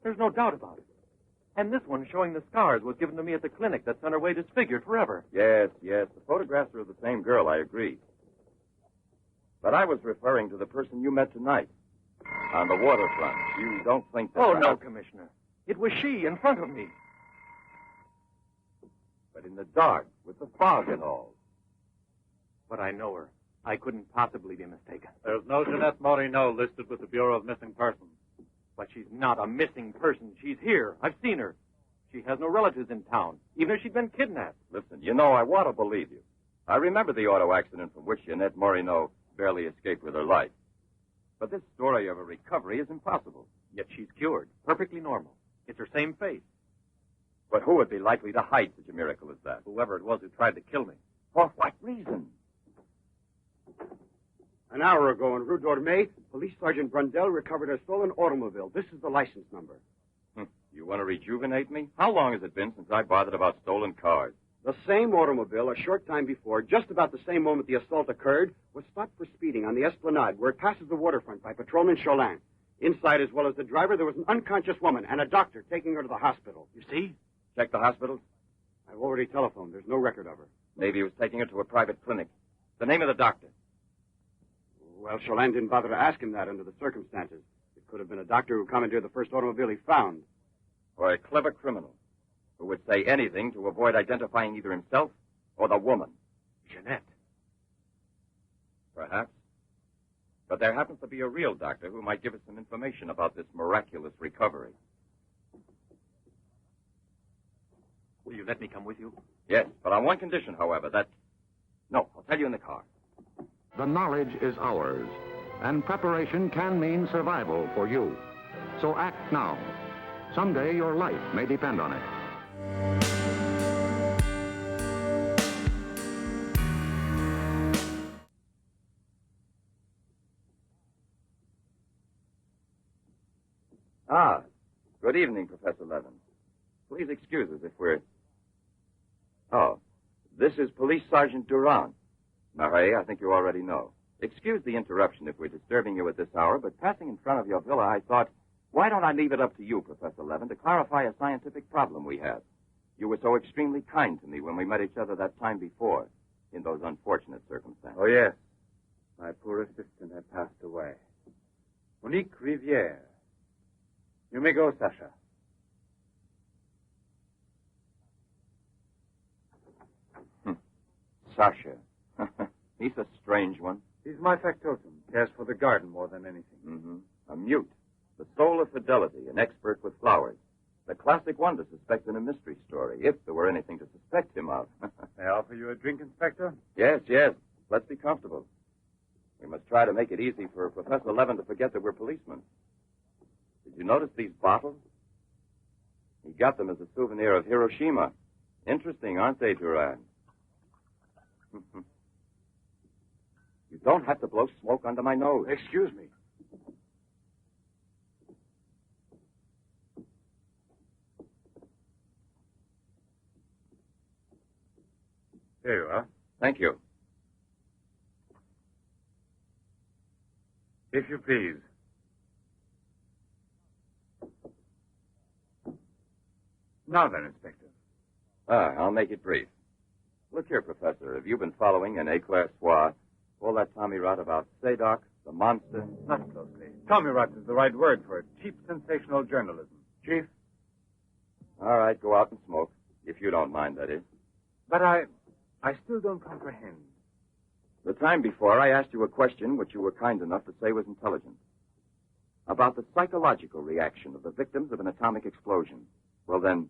There's no doubt about it. And this one showing the scars was given to me at the clinic that sent her away disfigured forever. Yes, yes. The photographs are of the same girl, I agree. But I was referring to the person you met tonight on the waterfront. You don't think that... Oh, no, Commissioner. It was she in front of me. But in the dark, with the fog and all. But I know her. I couldn't possibly be mistaken. There's no Jeanette Morino listed with the Bureau of Missing Persons. But she's not a missing person. She's here. I've seen her. She has no relatives in town, even if she'd been kidnapped. Listen, you know, I want to believe you. I remember the auto accident from which Jeanette Morino barely escaped with her life. But this story of a recovery is impossible. Yet she's cured, perfectly normal. It's her same face. But who would be likely to hide such a miracle as that? Whoever it was who tried to kill me. For what reason? An hour ago in Rue d'Orme, Police Sergeant Brundell recovered a stolen automobile. This is the license number. You want to rejuvenate me? How long has it been since I bothered about stolen cars? The same automobile, a short time before, just about the same moment the assault occurred, was stopped for speeding on the Esplanade, where it passes the waterfront, by Patrolman Cholin. Inside, as well as the driver, there was an unconscious woman and a doctor taking her to the hospital. You see? Check the hospitals? I've already telephoned. There's no record of her. Maybe he was taking her to a private clinic. The name of the doctor? Well, Cholin didn't bother to ask him that under the circumstances. It could have been a doctor who commandeered the first automobile he found. Or a clever criminal who would say anything to avoid identifying either himself or the woman. Jeanette. Perhaps. But there happens to be a real doctor who might give us some information about this miraculous recovery. Will you let me come with you? Yes, but on one condition, however, that... No, I'll tell you in the car. The knowledge is ours, and preparation can mean survival for you. So act now. Someday your life may depend on it. Ah, good evening, Professor Levin. Please excuse us if we're... Oh, this is Police Sergeant Durand. Marais, I think you already know. Excuse the interruption if we're disturbing you at this hour, but passing in front of your villa, I thought, why don't I leave it up to you, Professor Levin, to clarify a scientific problem we have? You were so extremely kind to me when we met each other that time before, in those unfortunate circumstances. Oh, yes. My poor assistant had passed away. Monique Rivière. You may go, Sasha. Sasha. He's a strange one. He's my factotum. Cares for the garden more than anything. Mm-hmm. A mute. The soul of fidelity, an expert with flowers. The classic one to suspect in a mystery story, if there were anything to suspect him of. May I offer you a drink, Inspector? Yes, yes. Let's be comfortable. We must try to make it easy for Professor Levin to forget that we're policemen. Did you notice these bottles? He got them as a souvenir of Hiroshima. Interesting, aren't they, Durand? You don't have to blow smoke under my nose. Excuse me. Here you are. Thank you. If you please. Now then, Inspector. I'll make it brief. Look here, Professor. Have you been following in Éclairçois all that Tommy rot about Sadok, the monster? Not closely. Tommy rot is the right word for it. Cheap, sensational journalism. Chief? All right, go out and smoke. If you don't mind, that is. But I still don't comprehend. The time before, I asked you a question which you were kind enough to say was intelligent. about the psychological reaction of the victims of an atomic explosion. Well, then,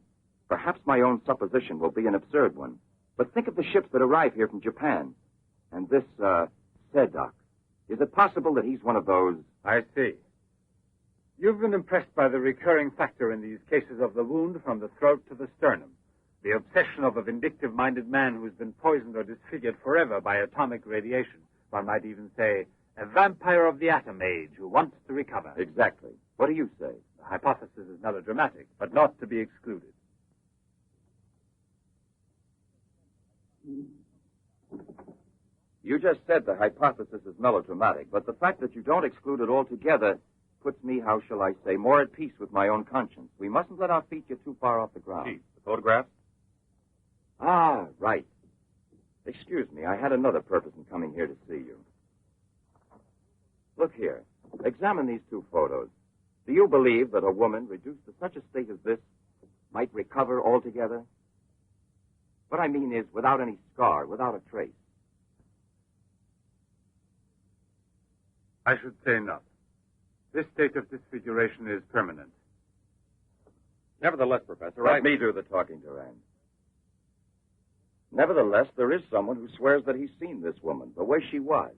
perhaps my own supposition will be an absurd one. But think of the ships that arrive here from Japan. And this, Sedok. Is it possible that he's one of those? I see. You've been impressed by the recurring factor in these cases of the wound from the throat to the sternum. The obsession of a vindictive-minded man who's been poisoned or disfigured forever by atomic radiation. One might even say, a vampire of the atom age who wants to recover. Exactly. What do you say? The hypothesis is melodramatic, but not to be excluded. You just said the hypothesis is melodramatic, but the fact that you don't exclude it altogether puts me, how shall I say, more at peace with my own conscience. We mustn't let our feet get too far off the ground. Chief, the photographs? Ah, right. Excuse me, I had another purpose in coming here to see you. Look here. Examine these two photos. Do you believe that a woman reduced to such a state as this might recover altogether? What I mean is without any scar, without a trace. I should say not. This state of disfiguration is permanent. Nevertheless, Professor, Let me do the talking, Durand. Nevertheless, there is someone who swears that he's seen this woman, the way she was.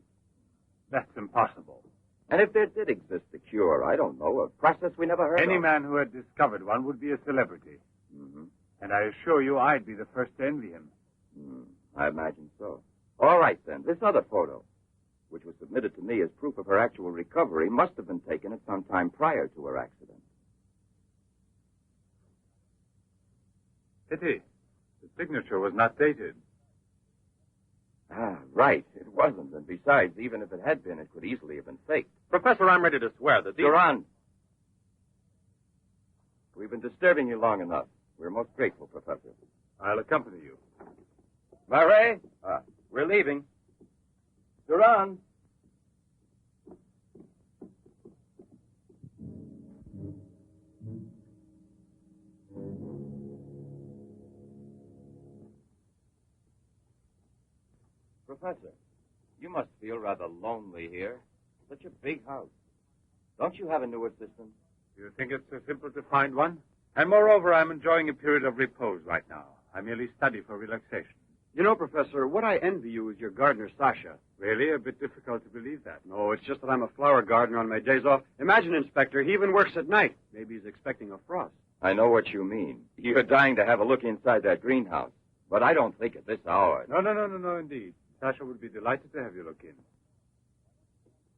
That's impossible. And if there did exist a cure, I don't know, a process we never heard of. Any man who had discovered one would be a celebrity. Mm-hmm. And I assure you I'd be the first to envy him. I imagine so. All right, then. This other photo, which was submitted to me as proof of her actual recovery, must have been taken at some time prior to her accident. Pity. The signature was not dated. Ah, right. It wasn't. And besides, even if it had been, it could easily have been faked. Professor, I'm ready to swear that these... Durand. We've been disturbing you long enough. We're most grateful, Professor. I'll accompany you. Murray? We're leaving. Durand. Professor, you must feel rather lonely here. Such a big house. Don't you have a new assistant? Do you think it's so simple to find one? And moreover, I'm enjoying a period of repose right now. I merely study for relaxation. You know, Professor, what I envy you is your gardener, Sasha. Really? A bit difficult to believe that. No, it's just that I'm a flower gardener on my days off. Imagine, Inspector, he even works at night. Maybe he's expecting a frost. I know what you mean. You're dying to have a look inside that greenhouse. But I don't think at this hour. No, indeed. Sasha would be delighted to have you look in.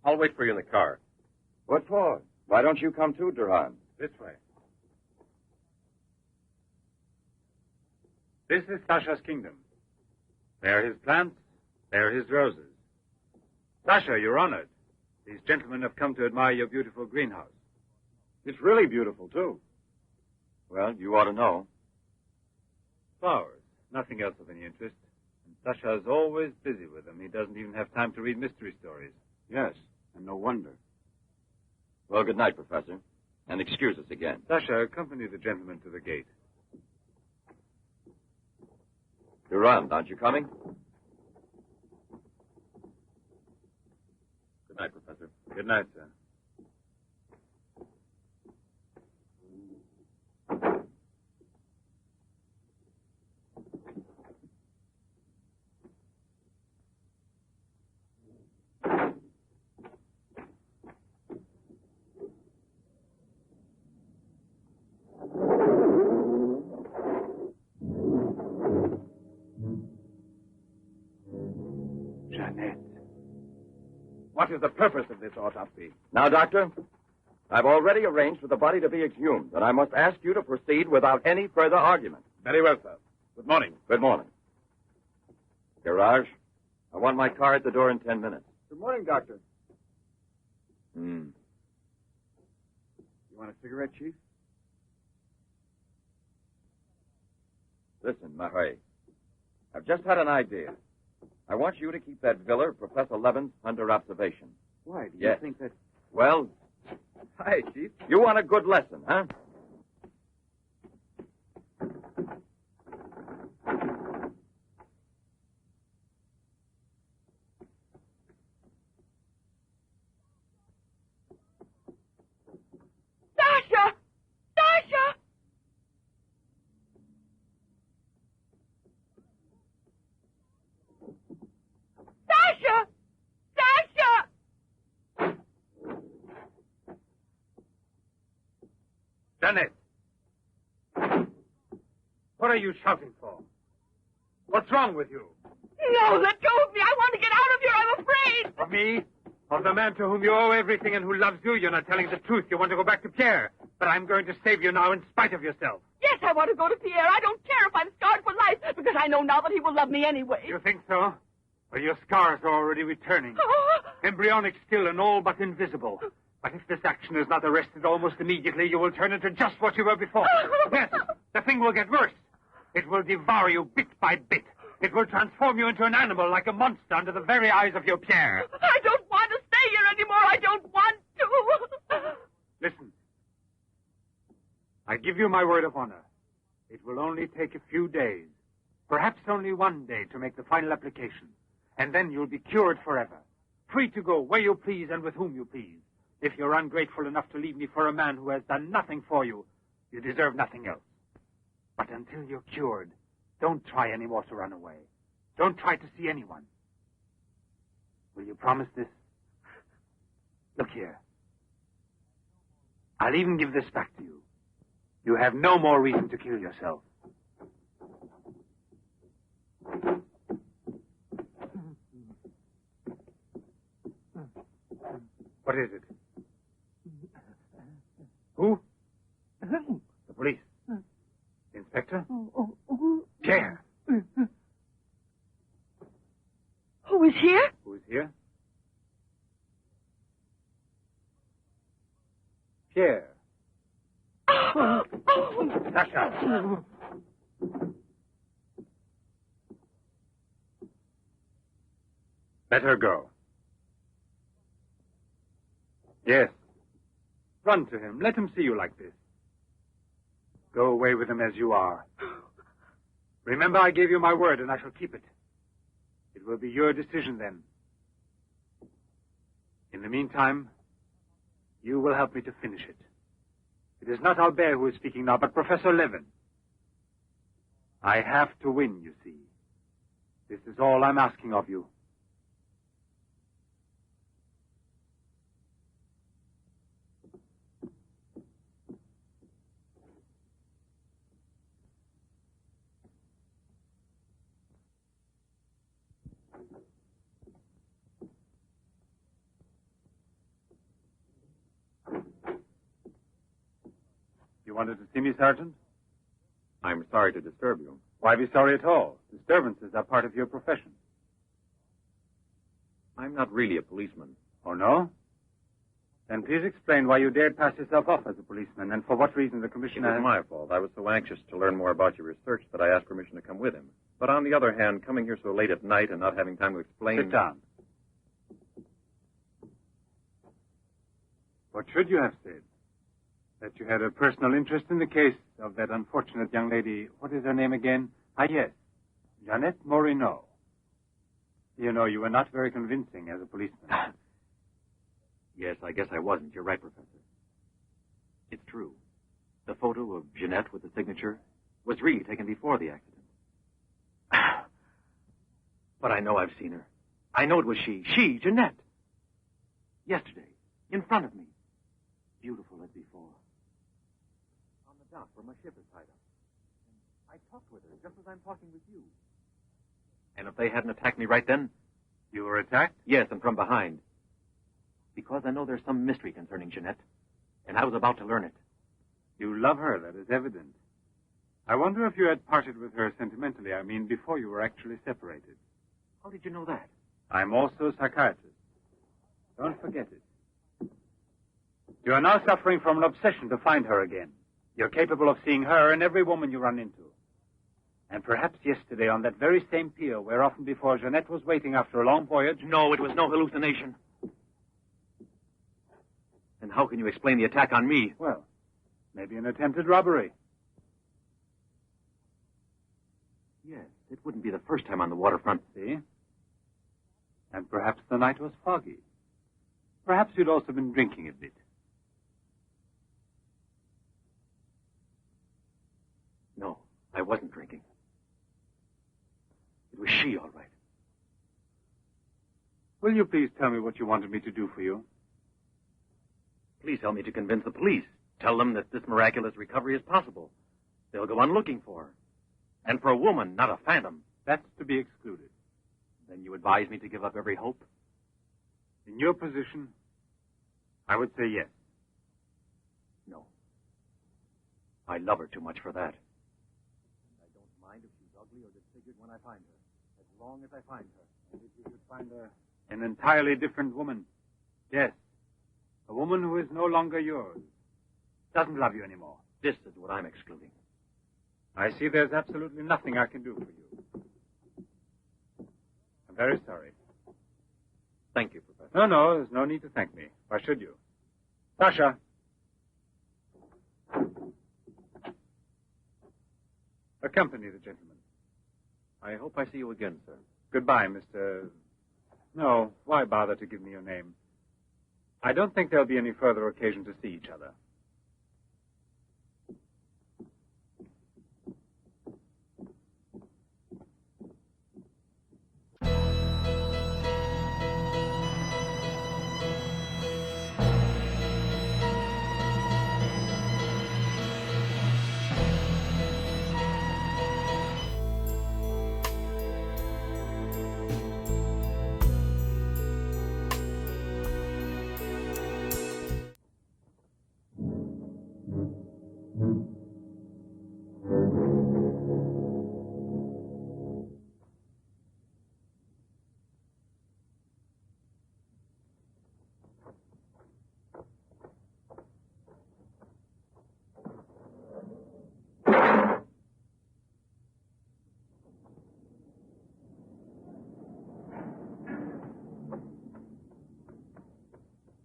I'll wait for you in the car. What for? Why don't you come too, Durand? This way. This is Sasha's kingdom. There are his plants, there are his roses. Sasha, you're honored. These gentlemen have come to admire your beautiful greenhouse. It's really beautiful, too. Well, you ought to know. Flowers, nothing else of any interest. And Sasha is always busy with them. He doesn't even have time to read mystery stories. Yes, and no wonder. Well, good night, Professor. And excuse us again. Sasha, accompany the gentleman to the gate. Durand, aren't you coming? Good night, Professor. Good night, sir. What is the purpose of this autopsy? Now, Doctor, I've already arranged for the body to be exhumed, and I must ask you to proceed without any further argument. Very well, sir. Good morning. Good morning. Garage, I want my car at the door in 10 minutes. Good morning, Doctor. Hmm. You want a cigarette, Chief? Listen, Marais, I've just had an idea. I want you to keep that villa of Professor Levens under observation. Why? Do Yes. you think that... Well, Hi, Chief. you want a good lesson, huh? Janet! What are you shouting for? What's wrong with you? No, let go of me. I want to get out of here. I'm afraid. Of me? Of the man to whom you owe everything and who loves you? You're not telling the truth. You want to go back to Pierre. But I'm going to save you now in spite of yourself. Yes, I want to go to Pierre. I don't care if I'm scarred for life, because I know now that he will love me anyway. You think so? Well, your scars are already returning. Embryonic still and all but invisible. But if this action is not arrested almost immediately, you will turn into just what you were before. Yes, the thing will get worse. It will devour you bit by bit. It will transform you into an animal, like a monster, under the very eyes of your Pierre. I don't want to stay here anymore. I don't want to. Listen. I give you my word of honor. It will only take a few days, perhaps only one day, to make the final application. And then you'll be cured forever, free to go where you please and with whom you please. If you're ungrateful enough to leave me for a man who has done nothing for you, you deserve nothing else. But until you're cured, don't try any more to run away. Don't try to see anyone. Will you promise this? Look here. I'll even give this back to you. You have no more reason to kill yourself. What is it? Who? The police. Inspector? Pierre. Who is here? Who is here? Pierre. Sasha. Let her go. Yes. Run to him. Let him see you like this. Go away with him as you are. Remember, I gave you my word, and I shall keep it. It will be your decision then. In the meantime, you will help me to finish it. It is not Albert who is speaking now, but Professor Levin. I have to win, you see. This is all I'm asking of you. You wanted to see me, Sergeant? I'm sorry to disturb you. Why be sorry at all? Disturbances are part of your profession. I'm not really a policeman. Oh, no? Then please explain why you dared pass yourself off as a policeman, and for what reason the commissioner... It was my fault. I was so anxious to learn more about your research that I asked permission to come with him. But on the other hand, coming here so late at night and not having time to explain... Sit down. What should you have said? That you had a personal interest in the case of that unfortunate young lady. What is her name again? Ah, yes. Jeanette Morino. You know, you were not very convincing as a policeman. Yes, I guess I wasn't. You're right, Professor. It's true. The photo of Jeanette with the signature was really taken before the accident. But I know I've seen her. I know it was she, Jeanette. Yesterday, in front of me. Beautiful as before. On the dock where my ship is tied up. And I talked with her just as I'm talking with you. And if they hadn't attacked me right then... You were attacked? Yes, and from behind. Because I know there's some mystery concerning Jeanette. And I was about to learn it. You love her, that is evident. I wonder if you had parted with her sentimentally, I mean, before you were actually separated. How did you know that? I'm also a psychiatrist. Don't forget it. You are now suffering from an obsession to find her again. You're capable of seeing her and every woman you run into. And perhaps yesterday on that very same pier where often before Jeanette was waiting after a long voyage... No, it was no hallucination. And how can you explain the attack on me? Well, maybe an attempted robbery. Yes, it wouldn't be the first time on the waterfront. See? And perhaps the night was foggy. Perhaps you'd also been drinking a bit. No, I wasn't drinking. It was she, all right. Will you please tell me what you wanted me to do for you? Please help me to convince the police. Tell them that this miraculous recovery is possible. They'll go on looking for her. And for a woman, not a phantom. That's to be excluded. Then you advise me to give up every hope? In your position, I would say yes. No. I love her too much for that. And I don't mind if she's ugly or disfigured when I find her. As long as I find her. And if you should find an entirely different woman. Yes. A woman who is no longer yours. Doesn't love you anymore. This is what I'm excluding. I see there's absolutely nothing I can do for you. I'm very sorry. Thank you, Professor. No, there's no need to thank me. Why should you? Sasha. Accompany the gentleman. I hope I see you again, sir. Goodbye, Mr. No, why bother to give me your name? I don't think there'll be any further occasion to see each other.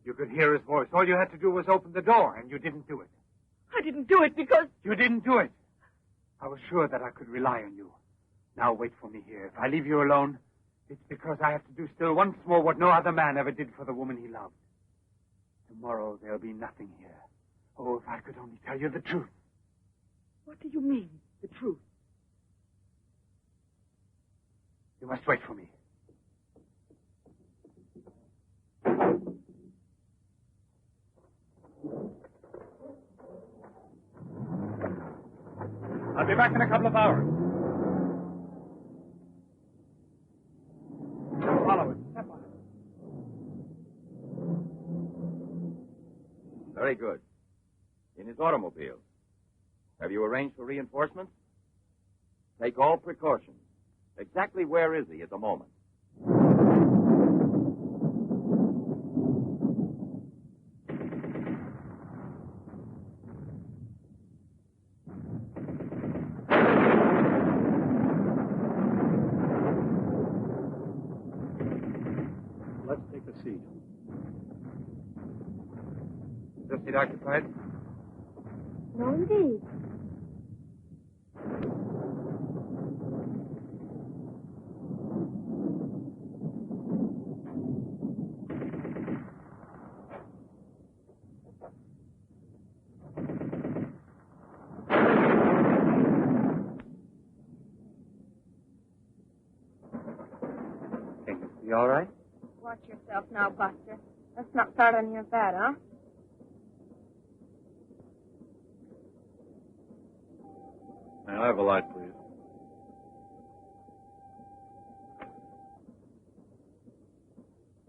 You could hear his voice. All you had to do was open the door, and you didn't do it. I didn't do it because... You didn't do it. I was sure that I could rely on you. Now wait for me here. If I leave you alone, it's because I have to do still once more what no other man ever did for the woman he loved. Tomorrow there'll be nothing here. Oh, if I could only tell you the truth. What do you mean, the truth? You must wait for me. I'll be back in a couple of hours. Follow it. Step on it. Very good. In his automobile. Have you arranged for reinforcements? Take all precautions. Exactly where is he at the moment? Let's take a seat. Is this seat occupied? No, indeed. You all right? Watch yourself now, Buster. Let's not start any of that, huh? May I have a light, please?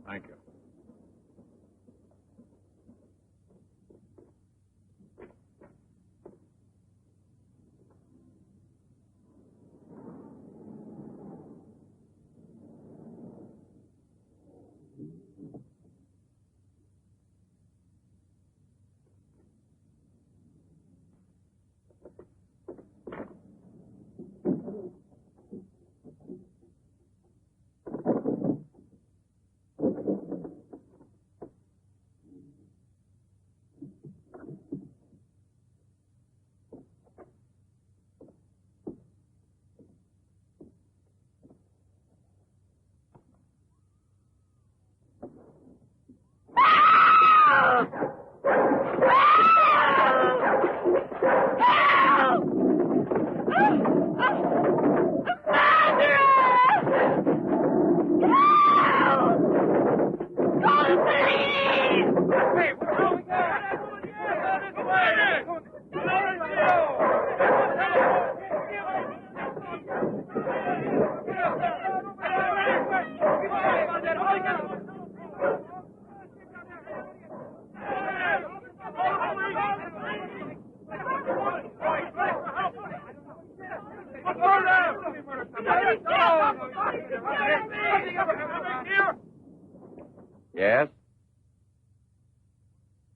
Thank you.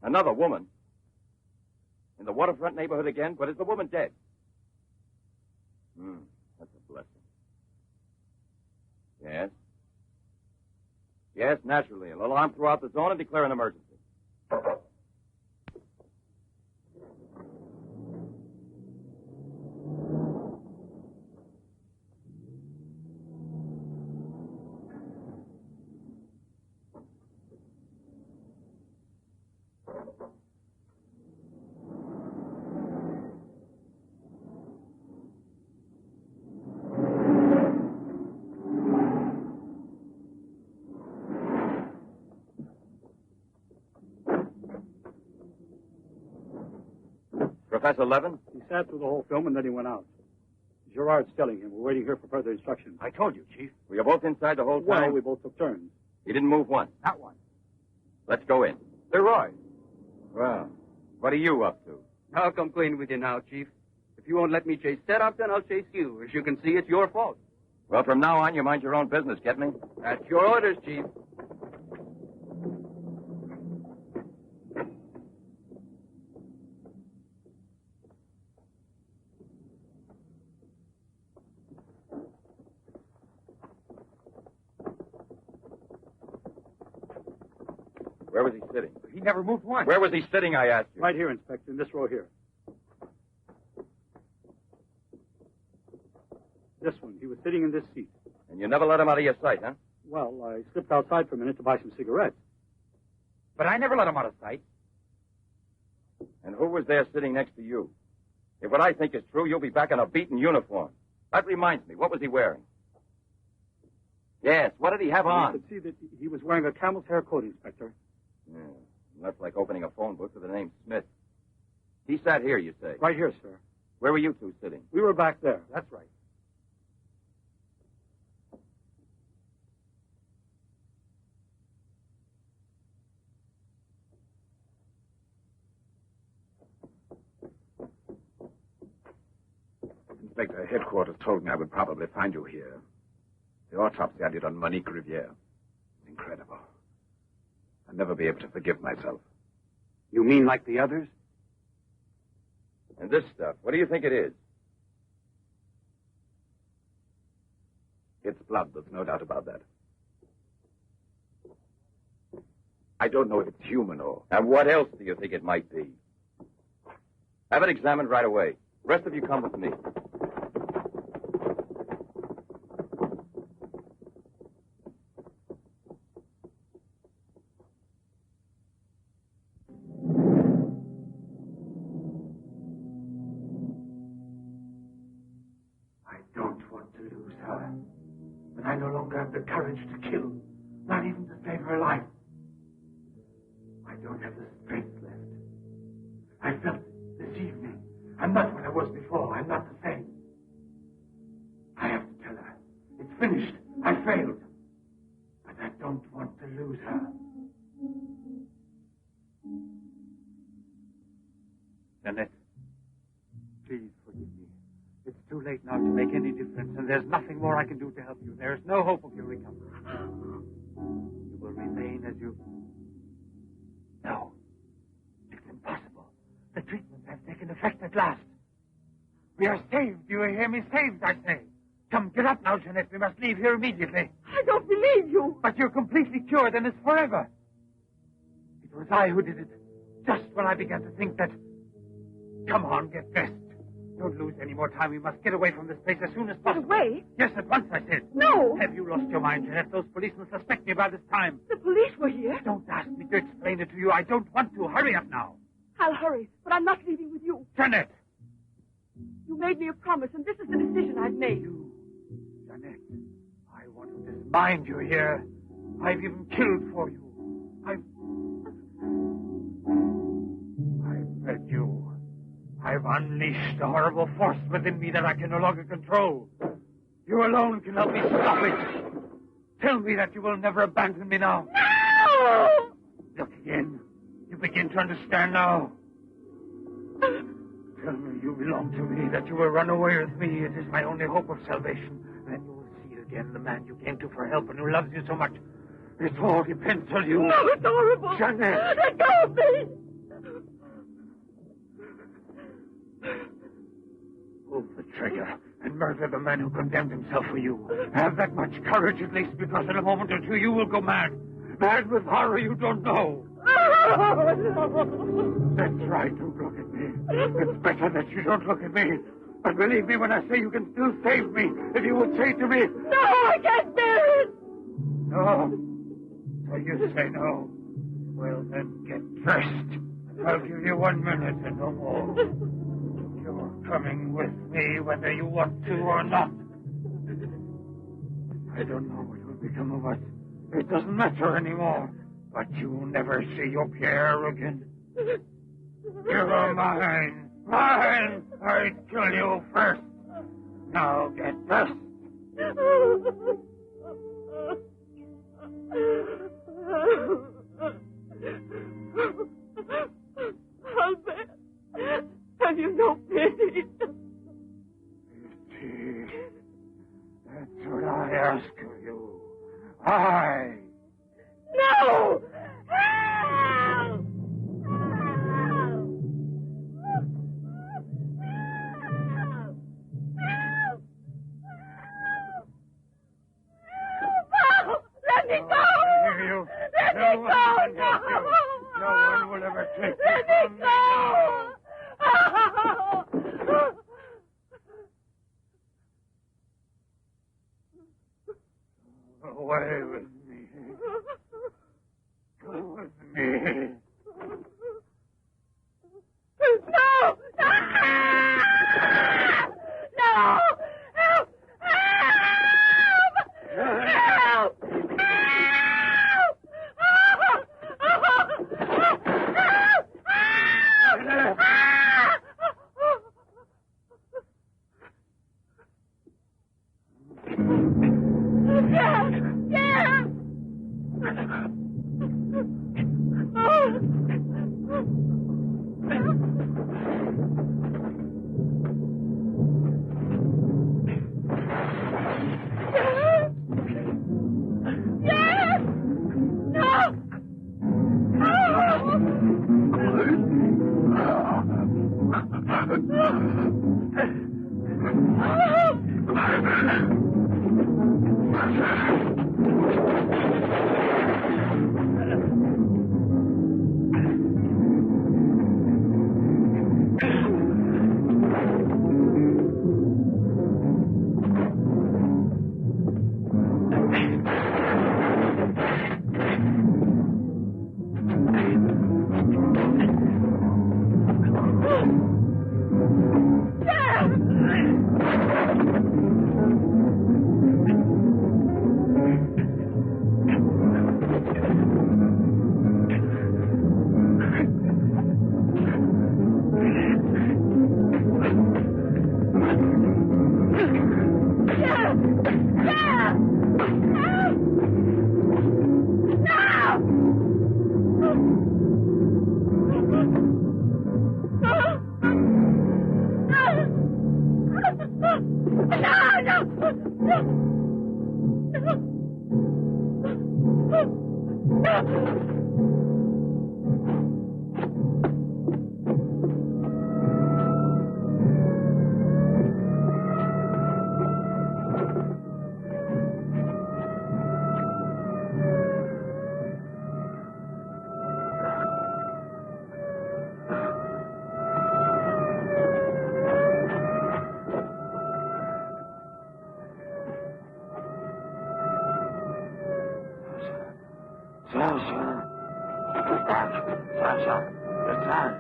Another woman? In the waterfront neighborhood again? But is the woman dead? That's a blessing. Yes? Yes, naturally. An alarm throughout the zone and declare an emergency. Professor Levin? He sat through the whole film and then he went out. Gerard's telling him. We're waiting here for further instructions. I told you, Chief. Were you both inside the whole time? Well, we both took turns. You didn't move once? Not one. Let's go in. Leroy. Well, what are you up to? I'll come clean with you now, Chief. If you won't let me chase Upton, I'll chase you. As you can see, it's your fault. Well, from now on, you mind your own business, get me? That's your orders, Chief. Where was he sitting? He never moved once. Where was he sitting, I asked you? Right here, Inspector, in this row here. This one. He was sitting in this seat. And you never let him out of your sight, huh? Well, I slipped outside for a minute to buy some cigarettes. But I never let him out of sight. And who was there sitting next to you? If what I think is true, you'll be back in a beaten uniform. That reminds me, what was he wearing? Yes, what did he have on? You could see that he was wearing a camel's hair coat, Inspector. Yeah, that's like opening a phone book with the name Smith. He sat here, you say? Right here, sir. Where were you two sitting? We were back there. That's right. Inspector, headquarters told me I would probably find you here. The autopsy I did on Monique Riviere. Incredible. I'll never be able to forgive myself. You mean like the others? And this stuff, what do you think it is? It's blood, there's no doubt about that. I don't know if it's human or... And what else do you think it might be? Have it examined right away. The rest of you come with me. But I no longer have the courage to kill, not even to save her life. I don't have the strength left. I felt this evening. I'm not what I was before. I'm not the same. I have to tell her. It's finished. I failed. But I don't want to lose her. Jeanette, please forgive me. It's too late now to make any difference, and there's nothing more I can do to help you. There is no hope of your recovery. You will remain as you... No. It's impossible. The treatments have taken effect at last. We are saved. Do you hear me? Saved, I say. Come, get up now, Jeanette. We must leave here immediately. I don't believe you. But you're completely cured, and it's forever. It was I who did it. Just when I began to think that... Come on, get dressed. Don't lose any more time. We must get away from this place as soon as possible. Get away? Yes, at once, I said. No. Have you lost your mind, Jeanette? Those policemen suspect me by this time. The police were here. Don't ask me to explain it to you. I don't want to. Hurry up now. I'll hurry, but I'm not leaving with you. Jeanette! You made me a promise, and this is the decision I've made. Jeanette, I want to dismind you here. I've even killed for you. I've fed you. I've unleashed a horrible force within me that I can no longer control. You alone can help me stop it. Tell me that you will never abandon me now. No! Look again. You begin to understand now. Tell me you belong to me, that you will run away with me. It is my only hope of salvation. Then you will see again the man you came to for help and who loves you so much. It all depends on you. No, it's horrible. Jeanette. Let go of me. trigger and murder the man who condemned himself for you. Have that much courage at least, because in a moment or two you will go mad. Mad with horror you don't know. That's right, don't look at me. It's better that you don't look at me. But believe me when I say you can still save me, if you would say to me... No, I can't bear it! No. So you say no. Well, then get dressed. I'll give you 1 minute and no more. You're coming with me whether you want to or not. I don't know what will become of us. It doesn't matter anymore. But you'll never see your Pierre again. You're mine. Mine! I'd kill you first. Now get dressed. Albert, have you no pity? Pity? That's what I ask of you. I. No! Help! Let me go! Let me go! No one will ever take you Let from me me now. go! Away with me. Go with me. No! No! Help! Help! Sasha, it's on.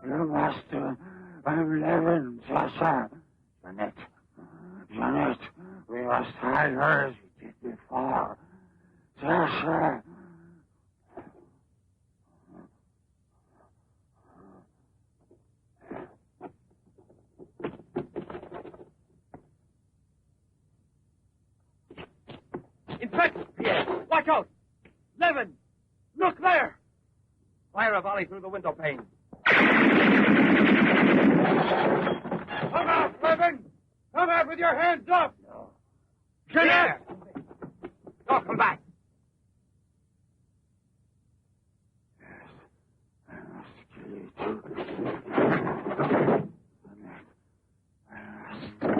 Your master, I'm Levin, Sasha. Jeanette, we must hide her as we did before. Sasha. Inspector! Pierre, watch out! Levin! Look there! Fire a volley through the window pane. Come out, Levin! Come out with your hands up! No. Jeanette! No, come back. I must kill you too. Jeanette, I must.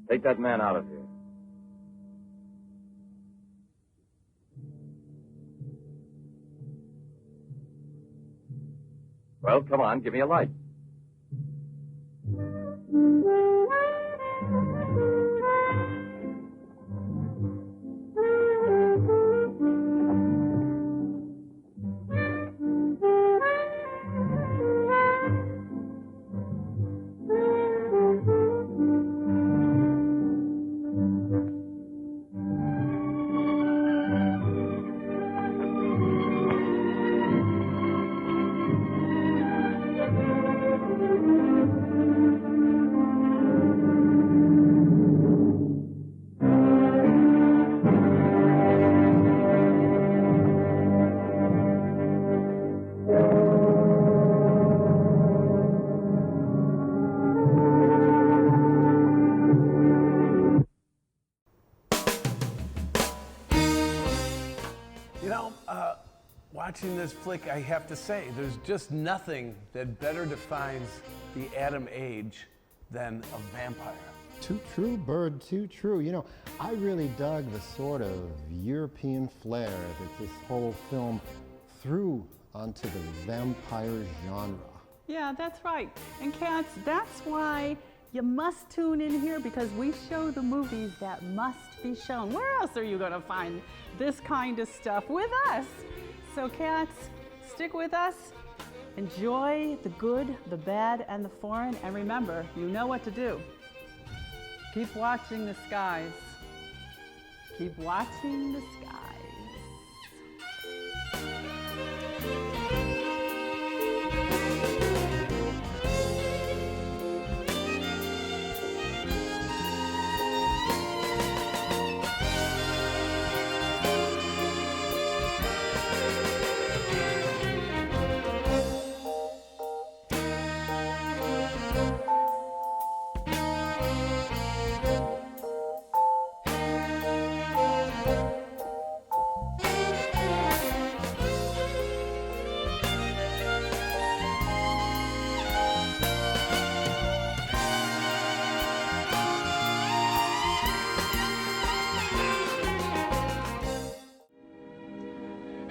Take that man out of here. Well, come on, give me a light. Watching this flick, I have to say, there's just nothing that better defines the Atom Age than a vampire. Too true, Bird, too true. You know, I really dug the sort of European flair that this whole film threw onto the vampire genre. Yeah, that's right. And cats, that's why you must tune in here, because we show the movies that must be shown. Where else are you going to find this kind of stuff? With us. So cats, stick with us, enjoy the good, the bad, and the foreign, and remember, you know what to do. Keep watching the skies. Keep watching the skies.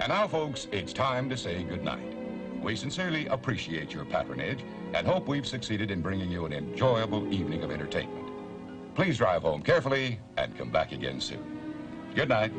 And now, folks, it's time to say goodnight. We sincerely appreciate your patronage and hope we've succeeded in bringing you an enjoyable evening of entertainment. Please drive home carefully and come back again soon. Good night.